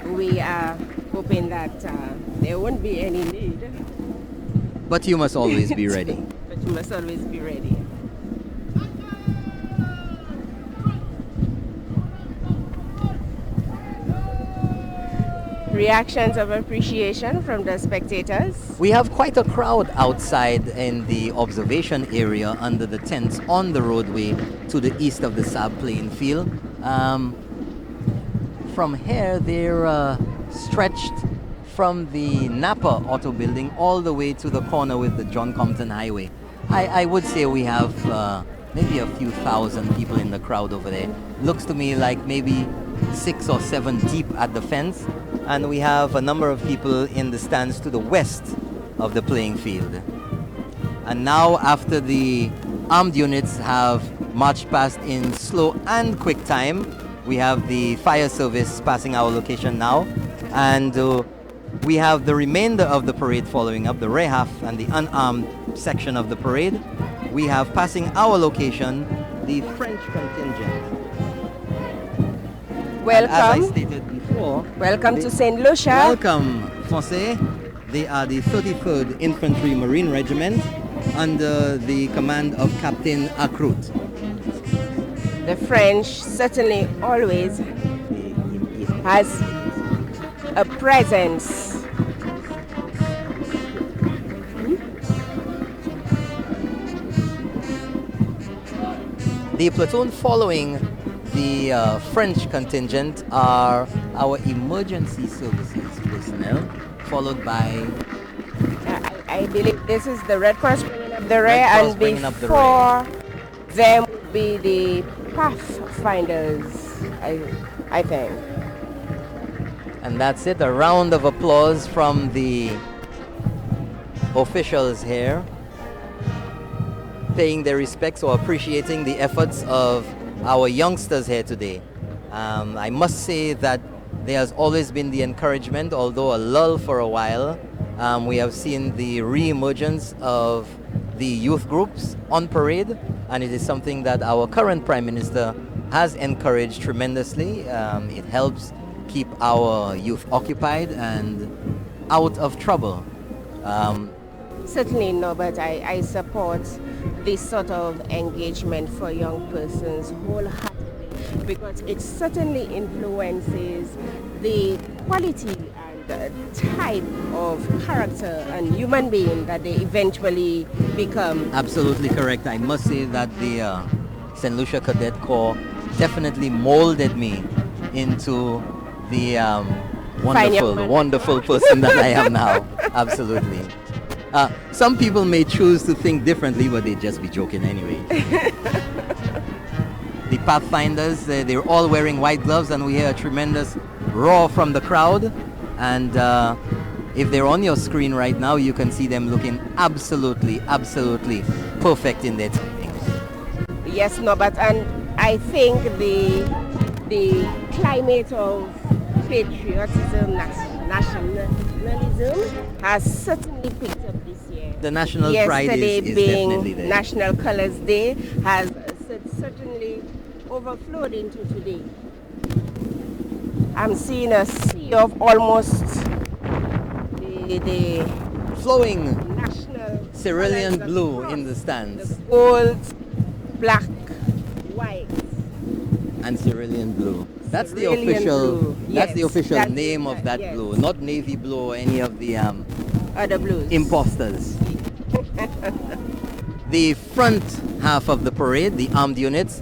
we are hoping that there won't be any need. But you must always be ready. But you must always be ready. Reactions of appreciation from the spectators. We have quite a crowd outside in the observation area under the tents on the roadway to the east of the Saab playing field. From here, they're stretched from the Napa Auto Building all the way to the corner with the John Compton Highway. I would say we have maybe a few thousand people in the crowd over there. Looks to me like maybe 6 or 7 deep at the fence. And we have a number of people in the stands to the west of the playing field. And now, after the armed units have marched past in slow and quick time, we have the fire service passing our location now. And we have the remainder of the parade following up, the rear half and the unarmed section of the parade. We have passing our location, the French contingent. Welcome. And as I stated before, sure. Welcome they- to St. Lucia. Welcome, Fosse. They are the 33rd Infantry Marine Regiment under the command of Captain Acrout. The French certainly always has a presence. The platoon following the French contingent are our emergency services personnel, followed by I believe this is the Red Cross bringing up the rear, Cross and bringing up the before them would be the Pathfinders, I think. And that's it. A round of applause from the officials here, paying their respects or appreciating the efforts of our youngsters here today. I must say that there has always been the encouragement, although a lull for a while. We have seen the re-emergence of the youth groups on parade, and it is something that our current Prime Minister has encouraged tremendously. It helps keep our youth occupied and out of trouble. Certainly no, but I support this sort of engagement for young persons wholeheartedly, because it certainly influences the quality and type of character and human being that they eventually become. Absolutely correct. I must say that the St. Lucia Cadet Corps definitely molded me into the wonderful person that I am now. Absolutely. Some people may choose to think differently, but they'd just be joking anyway. The Pathfinders, they're all wearing white gloves, and we hear a tremendous roar from the crowd. And if they're on your screen right now, you can see them looking absolutely perfect in their timing. Yes, no, but and I think the climate of patriotism, nationalism has certainly picked up this year. The national pride Yesterday is being definitely there. National Colors Day has certainly overflowed into today. I'm seeing a sea of almost the Flowing national cerulean colours blue across in the stands. the gold, black, white. And cerulean blue. That's the Cerulean official. blue. That's the Yes, official that's name it, of that yes. blue, not navy blue or any of the Other blues. imposters. The front half of the parade, the armed units,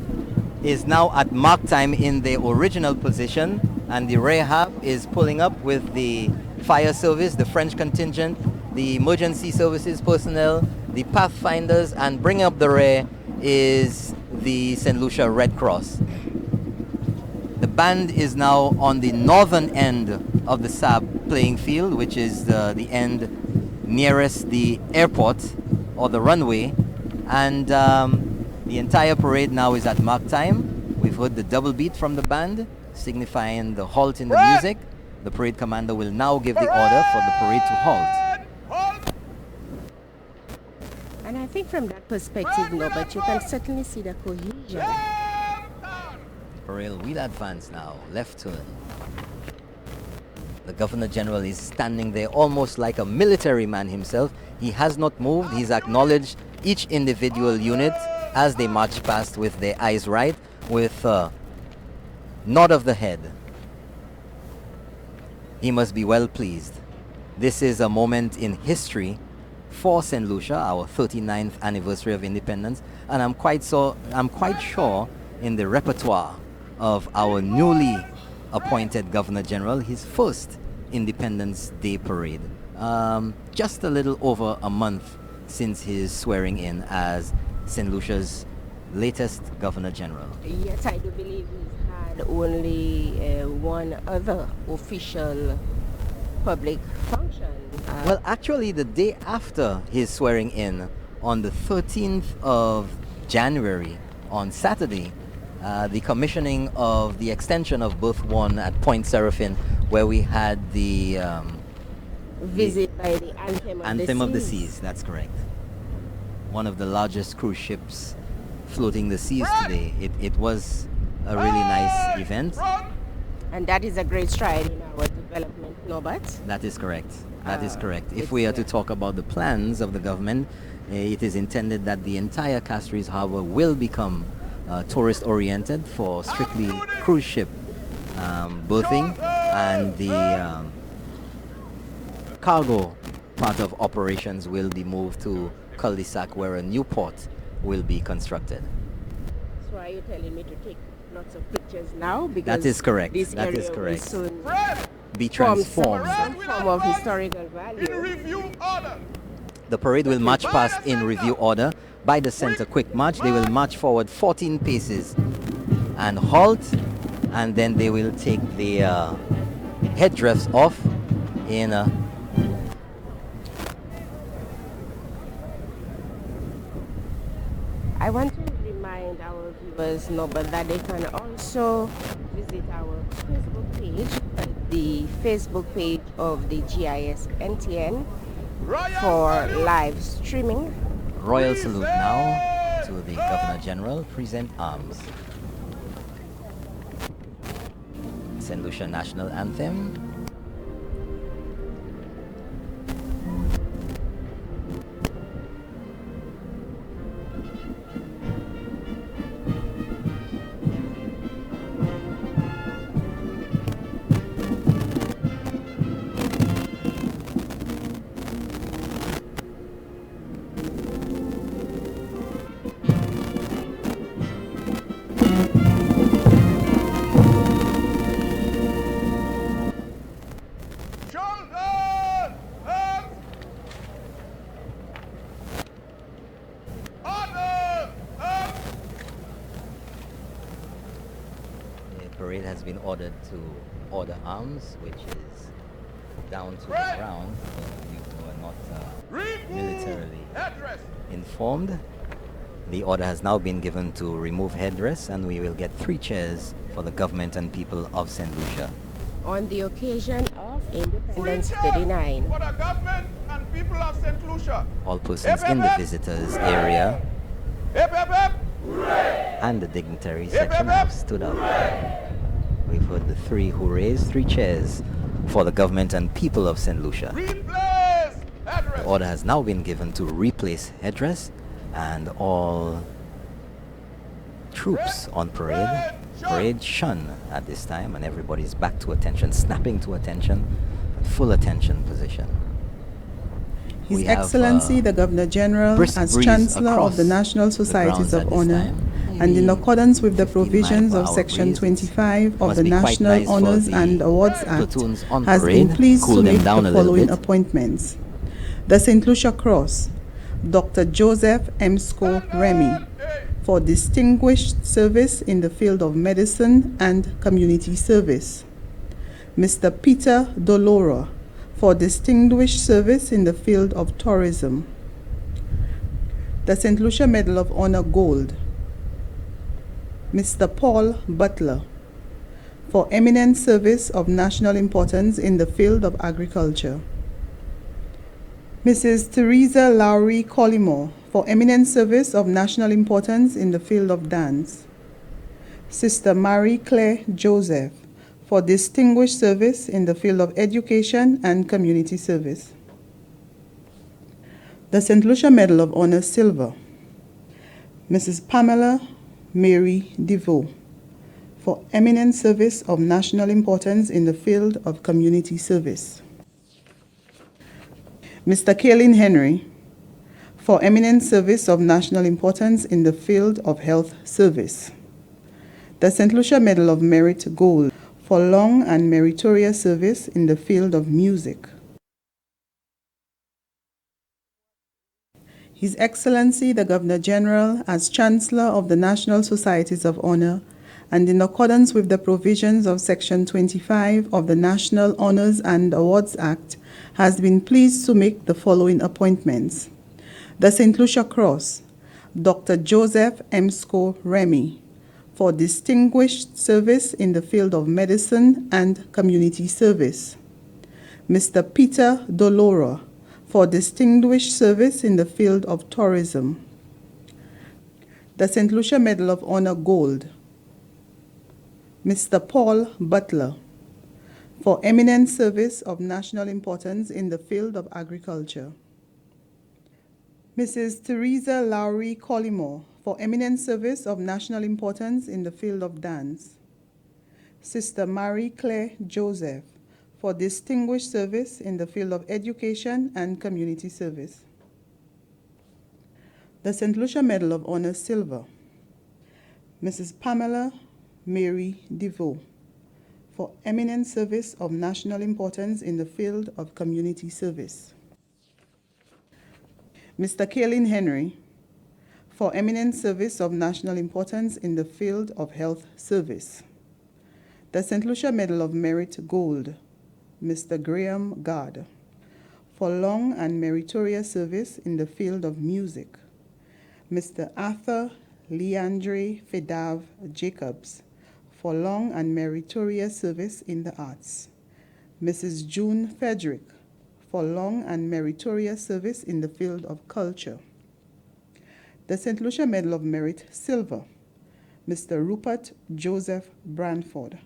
is now at mark time in their original position, and the rear half is pulling up with the fire service, the French contingent, the emergency services personnel, the Pathfinders, and bringing up the rear is the St. Lucia Red Cross. The band is now on the northern end of the SAB playing field, which is the end nearest the airport or the runway, and the entire parade now is at mark time. We've heard the double beat from the band, signifying the halt in the music. The parade commander will now give the order for the parade to halt. And I think from that perspective, no, but you can certainly see the cohesion. Parade will advance now, left turn. The Governor General is standing there almost like a military man himself. He has not moved. He's acknowledged each individual unit as they march past with their eyes right, with a nod of the head. He must be well pleased. This is a moment in history for St. Lucia, our 39th anniversary of independence, and I'm quite sure in the repertoire of our newly appointed Governor General, his first Independence Day parade. Just a little over a month since his swearing in as St. Lucia's latest Governor General. Yes, I do believe he's had only one other official public function. Well, actually, the day after his swearing in, on the 13th of January, on Saturday, the commissioning of the extension of Berth 1 at Point Seraphim, where we had the visit by the Anthem of the Seas. That's correct. One of the largest cruise ships floating the seas today. It was a really nice event. And that is a great stride in our development, Norbert. That is correct. That is correct. If it's, we are to talk about the plans of the government, it is intended that the entire Castries Harbour will become tourist oriented for strictly cruise ship berthing, and the cargo part of operations will be moved to cul-de-sac, where a new port will be constructed. So are you telling me to take lots of pictures now? Because That is correct. This That area is correct. will soon Be form transformed. some form of historical In value. review order. The parade will march past in review order. By the center quick march, they will march forward 14 paces and halt, and then they will take the headdress off in I want to remind our viewers, Norbert, that they can also visit our Facebook page, the Facebook page of the GIS NTN, for live streaming. royal salute now to the Governor General. Present arms. St. Lucia National Anthem. Shoulders up. Order up. The parade has been ordered to order arms, which is down to the Right. ground. For you who are not Remove militarily headdress. informed. The order has now been given to remove headdress, and we will get 3 chairs for the government and people of St. Lucia. On the occasion of Independence Free chairs 39. for the government and people of St. Lucia. All persons in the visitors area Hip, hip, hip. and the dignitary section have stood up. We've heard the 3 hoorays, 3 chairs for the government and people of St. Lucia. Replace headdress. The order has now been given to replace headdress, and all troops on parade shun at this time, and everybody's back to attention, snapping to attention, and full attention position. His We have, Excellency the Governor General, brisk as breeze Chancellor across of the National the Societies grounds of at this Honor, time. and in accordance with the 15 provisions mile of per hour Section breeze. 25 of Must the be quite National nice for Honors the and Awards Act, platoons on has parade, been pleased cool to them make down the a little following bit. appointments. The St. Lucia Cross, Dr. Joseph M. Sco Remy, for distinguished service in the field of medicine and community service. Mr. Peter Dolora, for distinguished service in the field of tourism. The St. Lucia Medal of Honor Gold, Mr. Paul Butler, for eminent service of national importance in the field of agriculture. Mrs. Teresa Lowry Collymore, for eminent service of national importance in the field of dance. Sister Marie Claire Joseph, for distinguished service in the field of education and community service. The St. Lucia Medal of Honor Silver, Mrs. Pamela Mary DeVoe, for eminent service of national importance in the field of community service. Mr. Kaylin Henry, for eminent service of national importance in the field of health service. The St. Lucia Medal of Merit Gold, for long and meritorious service in the field of music. His Excellency the Governor General, as Chancellor of the National Societies of Honor, and in accordance with the provisions of Section 25 of the National Honors and Awards Act, has been pleased to make the following appointments. The St. Lucia Cross, Dr. Joseph M. Sco Remy, for distinguished service in the field of medicine and community service. Mr. Peter Dolora, for distinguished service in the field of tourism. The St. Lucia Medal of Honor Gold, Mr. Paul Butler, for eminent service of national importance in the field of agriculture. Mrs. Teresa Lowry Collymore, for eminent service of national importance in the field of dance. Sister Marie Claire Joseph, for distinguished service in the field of education and community service. The St. Lucia Medal of Honor Silver, Mrs. Pamela Mary DeVoe, for eminent service of national importance in the field of community service. Mr. Kaylin Henry, for eminent service of national importance in the field of health service. The St. Lucia Medal of Merit Gold, Mr. Graham Gard, for long and meritorious service in the field of music. Mr. Arthur Leandre Fedav Jacobs, for long and meritorious service in the arts. Mrs. June Frederick, for long and meritorious service in the field of culture. The St. Lucia Medal of Merit Silver, Mr. Rupert Joseph Branford,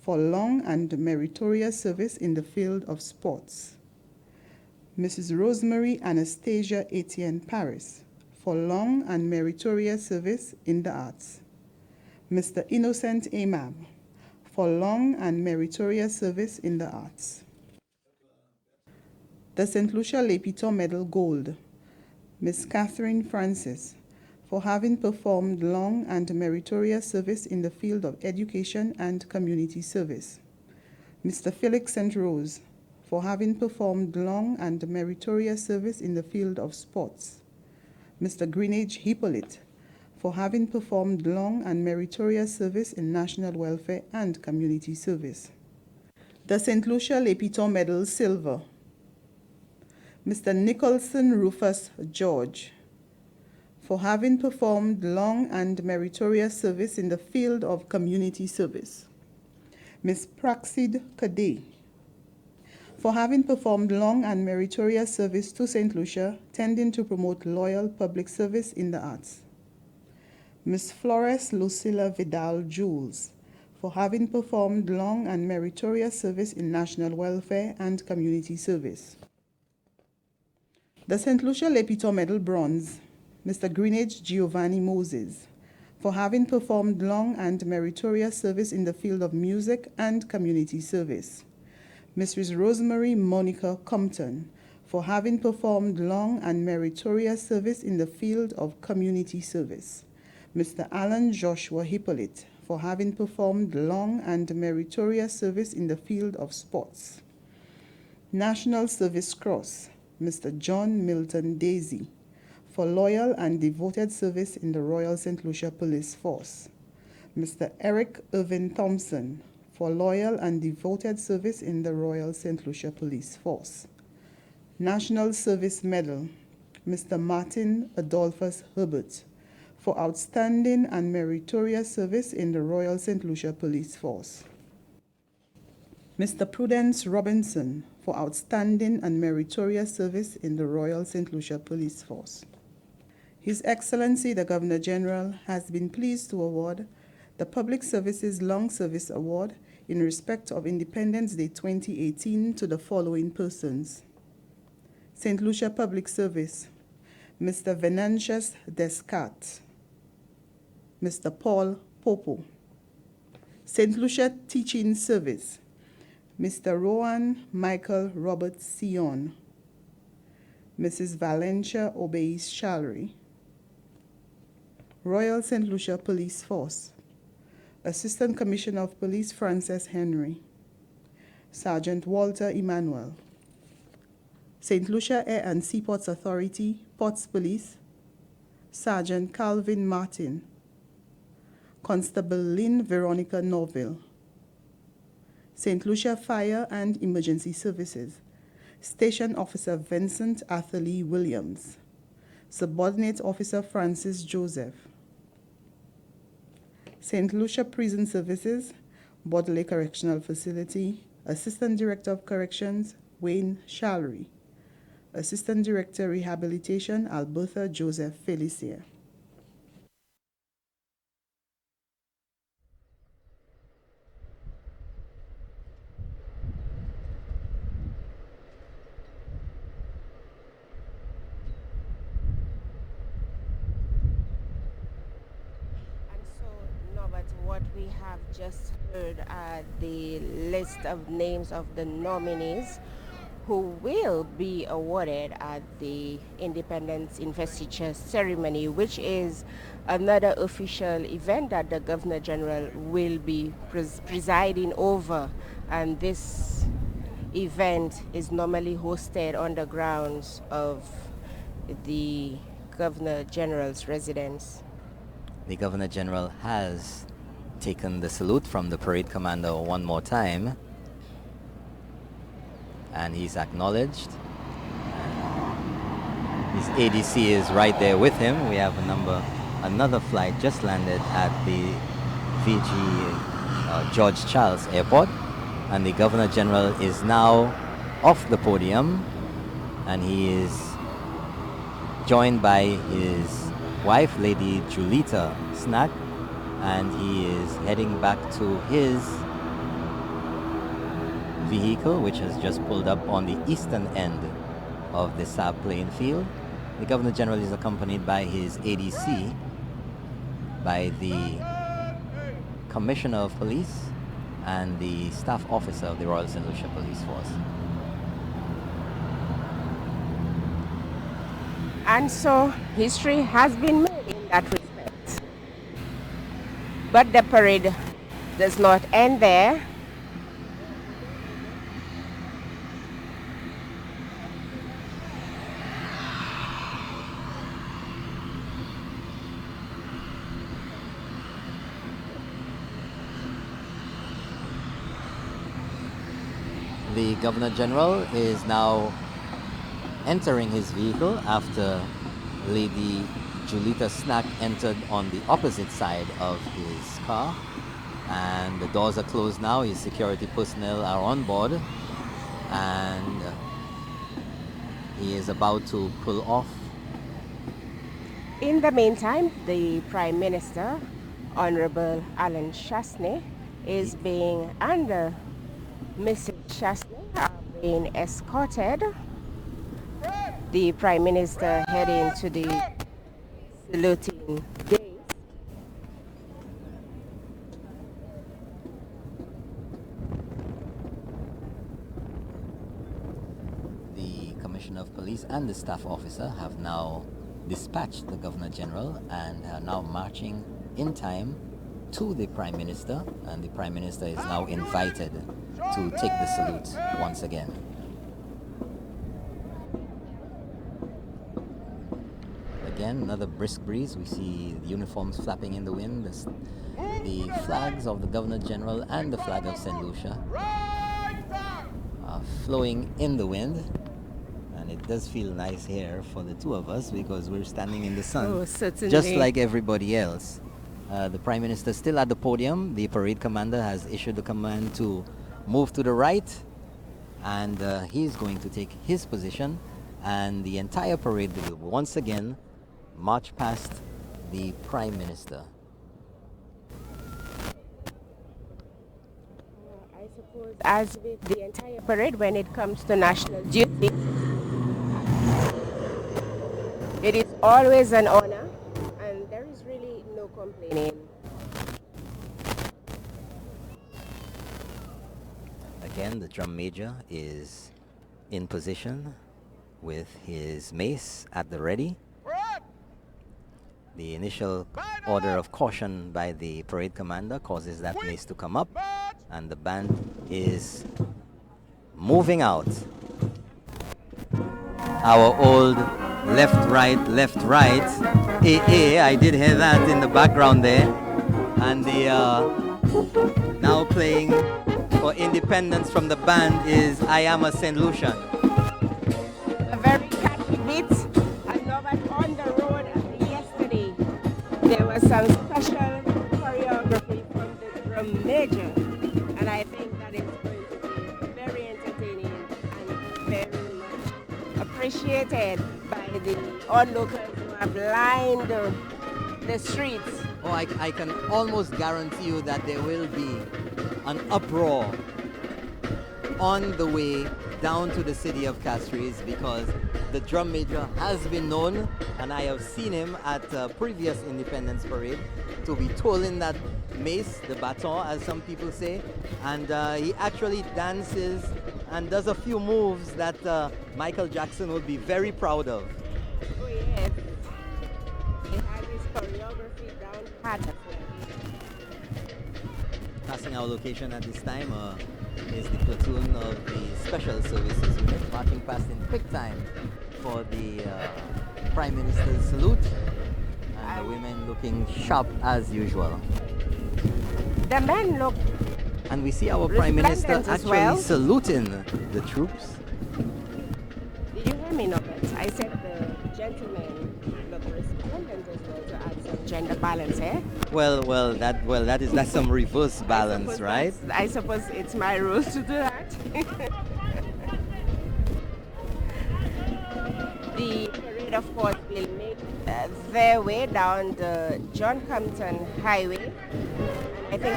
for long and meritorious service in the field of sports. Mrs. Rosemary Anastasia Etienne Paris, for long and meritorious service in the arts. Mr. Innocent Amab, for long and meritorious service in the arts. The St. Lucia Lepitor Medal Gold, Miss Catherine Francis, for having performed long and meritorious service in the field of education and community service. Mr. Felix St. Rose, for having performed long and meritorious service in the field of sports. Mr. Greenage Hippolyte, for having performed long and meritorious service in national welfare and community service. The St. Lucia Lepitor Medal Silver, Mr. Nicholson Rufus George, for having performed long and meritorious service in the field of community service. Ms. Praxid Kadey, for having performed long and meritorious service to St. Lucia, tending to promote loyal public service in the arts. Ms. Flores Lucilla Vidal Jules, for having performed long and meritorious service in national welfare and community service. The St. Lucia Lepitor Medal Bronze, Mr. Greenage Giovanni Moses, for having performed long and meritorious service in the field of music and community service. Mrs. Rosemary Monica Compton, for having performed long and meritorious service in the field of community service. Mr. Alan Joshua Hippolyte, for having performed long and meritorious service in the field of sports. National Service Cross, Mr. John Milton Daisy, for loyal and devoted service in the Royal St. Lucia Police Force. Mr. Eric Irvin Thompson, for loyal and devoted service in the Royal St. Lucia Police Force. National Service Medal, Mr. Martin Adolphus Herbert, for outstanding and meritorious service in the Royal St. Lucia Police Force. Mr. Prudence Robinson, for outstanding and meritorious service in the Royal St. Lucia Police Force. His Excellency the Governor General has been pleased to award the Public Services Long Service Award in respect of Independence Day 2018 to the following persons. St. Lucia Public Service, Mr. Venantius Descartes, Mr. Paul Popo. St. Lucia Teaching Service, Mr. Rowan Michael Robert Sion, Mrs. Valencia Obeis Shalry. Royal St. Lucia Police Force, Assistant Commissioner of Police Frances Henry, Sergeant Walter Emmanuel. St. Lucia Air and Seaports Authority, Ports Police, Sergeant Calvin Martin, Constable Lynn Veronica Norville. St. Lucia Fire and Emergency Services, Station Officer Vincent Atherley Williams, Subordinate Officer Francis Joseph. St. Lucia Prison Services, Bodley Correctional Facility, Assistant Director of Corrections, Wayne Shalry. Assistant Director Rehabilitation, Albertha Joseph Felicia. have just heard the list of names of the nominees who will be awarded at the Independence Investiture Ceremony, which is another official event that the Governor General will be presiding over. And this event is normally hosted on the grounds of the Governor General's residence. The Governor General has taken the salute from the parade commander one more time, and he's acknowledged. His ADC is right there with him. We have another flight just landed at the VG George Charles Airport, and the Governor General is now off the podium, and he is joined by his wife, Lady Julita Snack, and he is heading back to his vehicle, which has just pulled up on the eastern end of the Saab playing field. The Governor General is accompanied by his ADC, by the Commissioner of Police, and the Staff Officer of the Royal St. Lucia Police Force. And so history has been made in that respect. But the parade does not end there. The Governor General is now entering his vehicle after Lady Julita Snack entered on the opposite side of his car, and the doors are closed now. His security personnel are on board, and he is about to pull off. In the meantime, the Prime Minister, Honorable Alan Chasney, is being under Mrs. Chasney being escorted. The Prime Minister heading to the saluting dais. The Commissioner of Police and the Staff Officer have now dispatched the Governor General and are now marching in time to the Prime Minister, and the Prime Minister is now invited to take the salute once again. Again, another brisk breeze. We see the uniforms flapping in the wind. The flags of the Governor General and the flag of St. Lucia are flowing in the wind. And it does feel nice here for the two of us because we're standing in the sun, Oh, certainly. just like everybody else. The Prime Minister still at the podium. The parade commander has issued the command to move to the right, and he's going to take his position, and the entire parade will once again march past the Prime Minister. I suppose as with the entire parade, when it comes to national duty, it is always an honor, and there is really no complaining. Again, the drum major is in position with his mace at the ready. The initial order of caution by the parade commander causes that mace to come up, and the band is moving out. Our old left, right, AA, I did hear that in the background there. And the now playing for independence from the band is I Am a St. Lucian. A very catchy beat. I know that on the road yesterday, there was some special choreography from the drum major, and I think that is going to be very entertaining and very much appreciated by the onlookers who have lined the streets. Oh, I can almost guarantee you that there will be an uproar on the way down to the city of Castries, because The drum major has been known, and I have seen him at previous Independence Parade, to be twirling that mace, the baton, as some people say, and he actually dances and does a few moves that Michael Jackson would be very proud of. Oh yes. He has his choreography down pat as well. Passing our location at this time is the platoon of the Special Services Unit, marching past in quick time for the Prime Minister's salute, and the women looking sharp as usual. The men look. And we see our Prime Minister resplendent as actually well. saluting the troops. Did you hear me, Norbert? I said the gentlemen look resplendent as well to add some gender balance, eh? That's some reverse balance, right? I suppose it's my role to do that. The parade, of course, will make their way down the John Compton Highway. And I think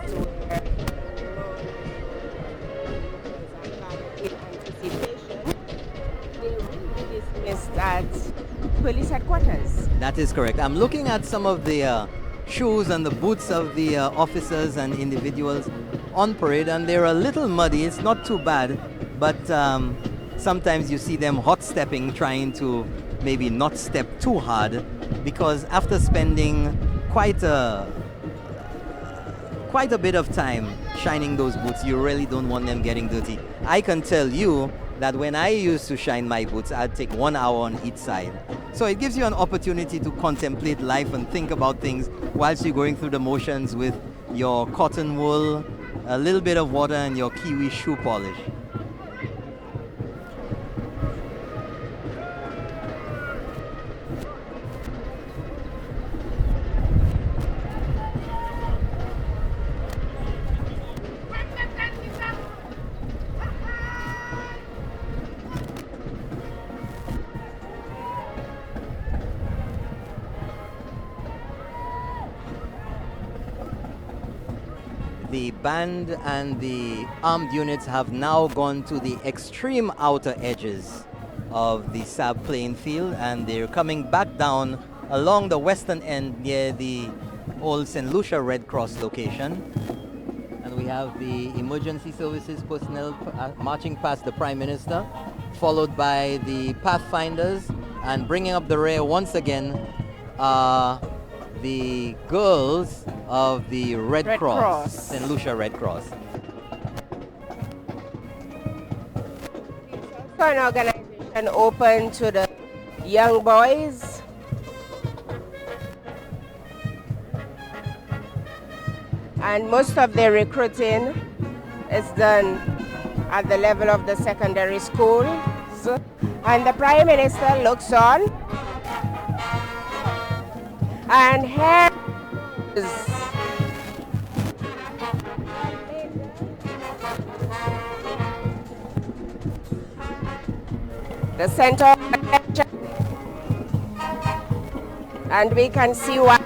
it's one of the areas where in anticipation, they will be dismissed at police headquarters. That is correct. I'm looking at some of the shoes and the boots of the officers and individuals on parade, and they're a little muddy. It's not too bad, but sometimes you see them hot stepping, trying to maybe not step too hard, because after spending quite a bit of time shining those boots, you really don't want them getting dirty. I can tell you that when I used to shine my boots, I'd take 1 hour on each side. So it gives you an opportunity to contemplate life and think about things whilst you're going through the motions with your cotton wool, a little bit of water, and your kiwi shoe polish. The band and the armed units have now gone to the extreme outer edges of the SAB playing field, and they're coming back down along the western end near the old St. Lucia Red Cross location. And we have the emergency services personnel marching past the Prime Minister, followed by the Pathfinders, and bringing up the rear once again the girls of the Red Cross, St. Lucia Red Cross. So an organization open to the young boys. And most of their recruiting is done at the level of the secondary schools. And the Prime Minister looks on. And here is the center of attention, and we can see what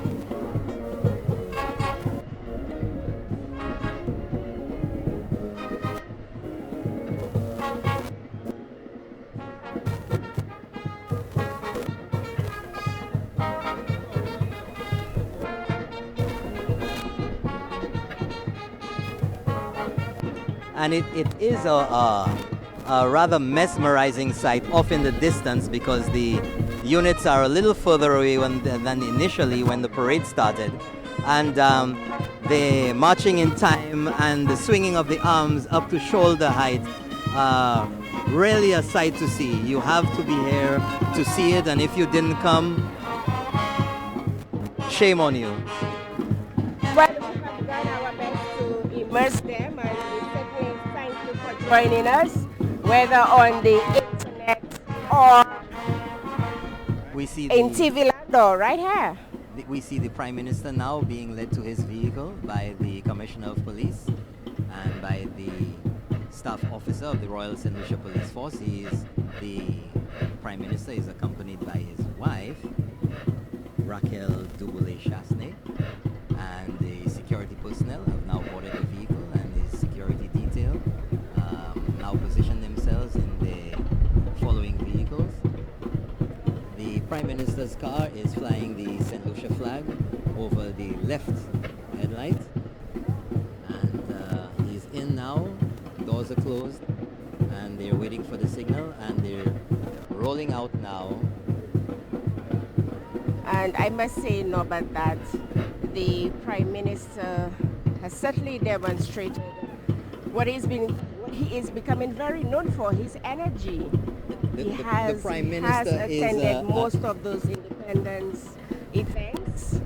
And it is a rather mesmerizing sight off in the distance, because the units are a little further away than initially when the parade started. And the marching in time and the swinging of the arms up to shoulder height, really a sight to see. You have to be here to see it, and if you didn't come, shame on you. well, we have done our best to immerse them, and we certainly thank you for joining us, whether on the internet or We see in the, TV land or right here. we see the Prime Minister now being led to his vehicle by the Commissioner of Police and by the staff officer of the Royal St. Lucia Police Force. The Prime Minister is accompanied by his wife, Raquel Duboulet-Chasney, and the security personnel have now boarded the vehicle, and his security detail now position themselves in the full Prime Minister's car is flying the St. Lucia flag over the left headlight. And he's in now. Doors are closed. And they're waiting for the signal. And they're rolling out now. And I must say, Norbert, that the Prime Minister has certainly demonstrated what he is becoming very known for, his energy. The Prime Minister has attended most of those independence events,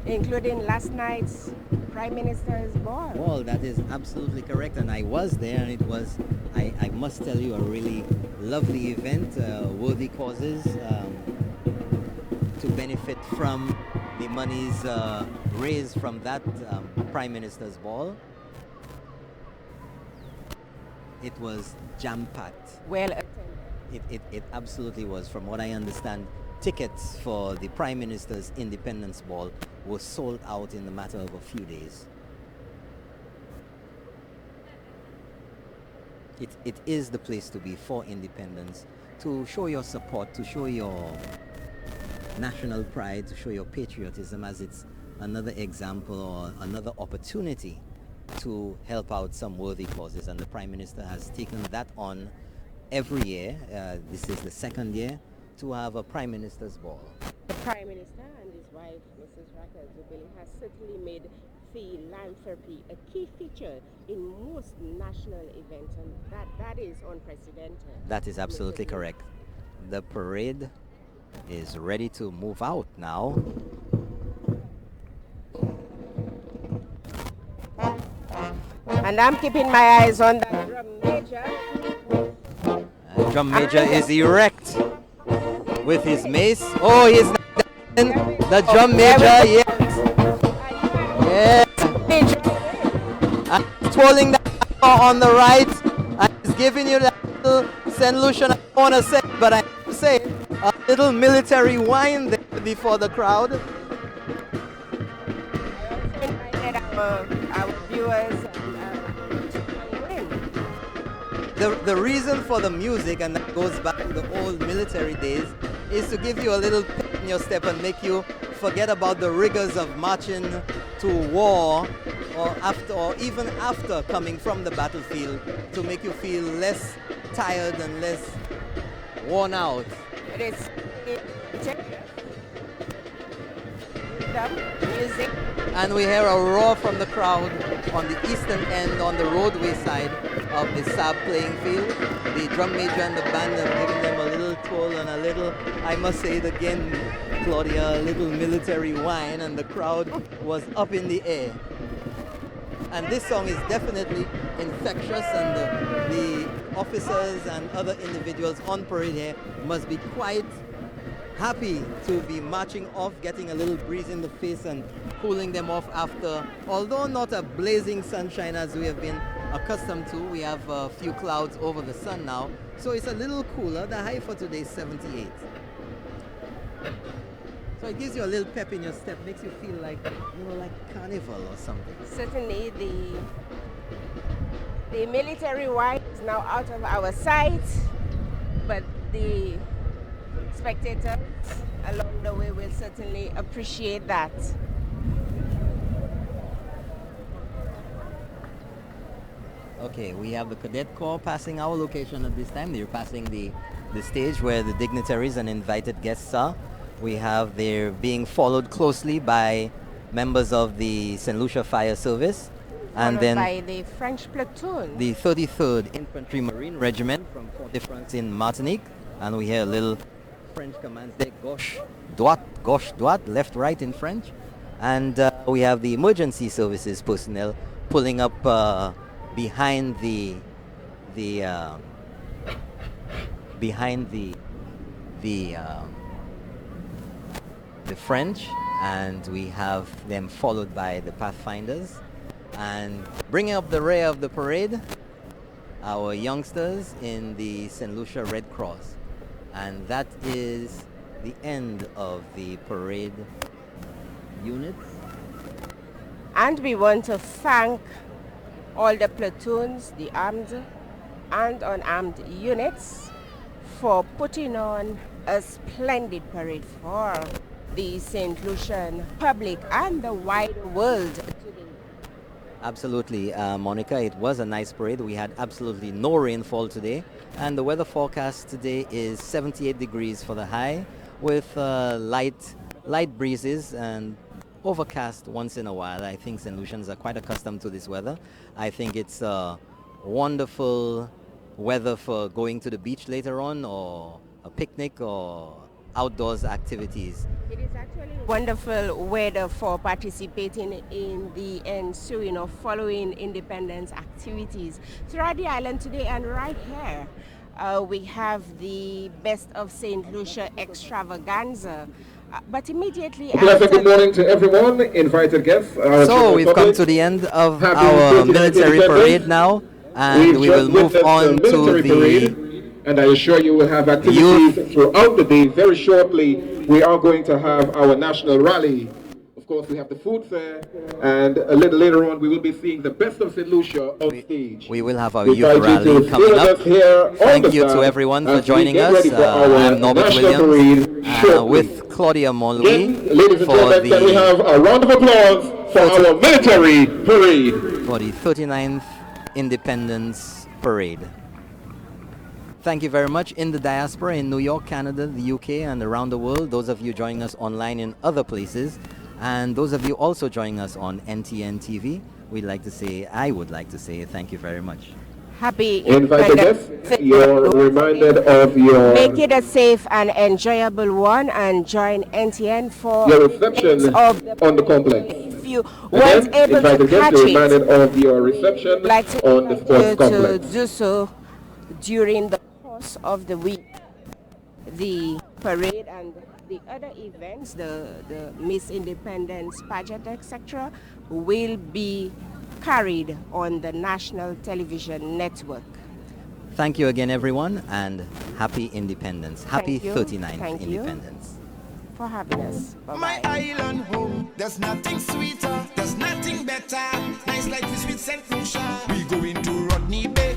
including last night's Prime Minister's ball. Well, that is absolutely correct, and I was there, and it was, I must tell you, a really lovely event, worthy causes, to benefit from the monies raised from that Prime Minister's ball. It was jam-packed. Well attended. It absolutely was. From what I understand, tickets for the Prime Minister's Independence Ball were sold out in the matter of a few days. It is the place to be for independence, to show your support, to show your national pride, to show your patriotism, as it's another example or another opportunity to help out some worthy causes. And the Prime Minister has taken that on every year. This is the second year to have a Prime Minister's ball. The Prime Minister and his wife, Mrs. Raquel Zubili, has certainly made philanthropy a key feature in most national events, and that is unprecedented. That is absolutely correct. The parade is ready to move out now. And I'm keeping my eyes on the drum major. Drum major is erect with his mace. Oh, he's not done. The drum major, yes. Yeah. And he's twirling the hammer on the right. And he's giving you that little St. Lucian, I don't want to say, but I have to say, a little military whine there before the crowd. I also invited our viewers The reason for the music, and that goes back to the old military days, is to give you a little pep in your step and make you forget about the rigors of marching to war, or even after coming from the battlefield, to make you feel less tired and less worn out. It is the music. And we hear a roar from the crowd on the eastern end, on the roadway side of the SAB playing field. The drum major and the band have given them a little twirl and a little, I must say it again, Claudia, a little military whine, and the crowd was up in the air. And this song is definitely infectious, and the officers and other individuals on parade here must be quite happy to be marching off, getting a little breeze in the face and cooling them off after, although not a blazing sunshine as we have been accustomed to. We have a few clouds over the sun now, so it's a little cooler. The high for today is 78. So it gives you a little pep in your step, makes you feel like, like carnival or something. Certainly the military white is now out of our sight, but the spectators along the way will certainly appreciate that. Okay, we have the Cadet Corps passing our location at this time. They're passing the stage where the dignitaries and invited guests are. They're being followed closely by members of the St. Lucia Fire Service. And then by the French platoon. The 33rd Infantry Marine Regiment from Port-de-France in Martinique. And we hear a little French commands there, gauche, droite, left, right in French. And we have the emergency services personnel pulling up behind the French, and we have them followed by the Pathfinders. And bringing up the rear of the parade, our youngsters in the St. Lucia Red Cross. And that is the end of the parade units. And we want to thank all the platoons, the armed and unarmed units, for putting on a splendid parade for the St. Lucian public and the wide world today. Absolutely, Monica. It was a nice parade. We had absolutely no rainfall today, and the weather forecast today is 78 degrees for the high, with light breezes and overcast once in a while. I think St. Lucians are quite accustomed to this weather. I think it's wonderful weather for going to the beach later on, or a picnic, or outdoors activities. It is actually wonderful weather for participating in the ensuing or following independence activities throughout the island today. And right here, we have the Best of St. Lucia extravaganza. But immediately Pleasant good morning to everyone, invited guests. So we've come to the end of our military parade now, and we will move on to the... And I assure you we'll have activities throughout the day. Very shortly, we are going to have our national rally. Of course, we have the food fair, and a little later on, we will be seeing the Best of St. Lucia on stage. We will have our youth rally coming up. Thank you to everyone for joining us. I'm Norbert Williams with Claudia Monley. Ladies and gentlemen, can we have a round of applause for our military parade? For the 39th Independence Parade. Thank you very much in the diaspora in New York, Canada, the UK, and around the world. Those of you joining us online in other places, and those of you also joining us on NTN TV, I would like to say thank you very much. Happy Invited guests, you're reminded of your... Make it a safe and enjoyable one, and join NTN for your reception on the complex. If you weren't able to catch you're reminded of your reception on the sports complex. To do so during the course of the week. The parade and the other events, the Miss Independence pageant, etc., will be carried on the national television network. Thank you again, everyone, and happy independence. Happy 39th Thank independence. You for having us. Bye-bye. My island home, there's nothing sweeter, there's nothing better. Nice like this with St. Lucia. We going to Rodney Bay.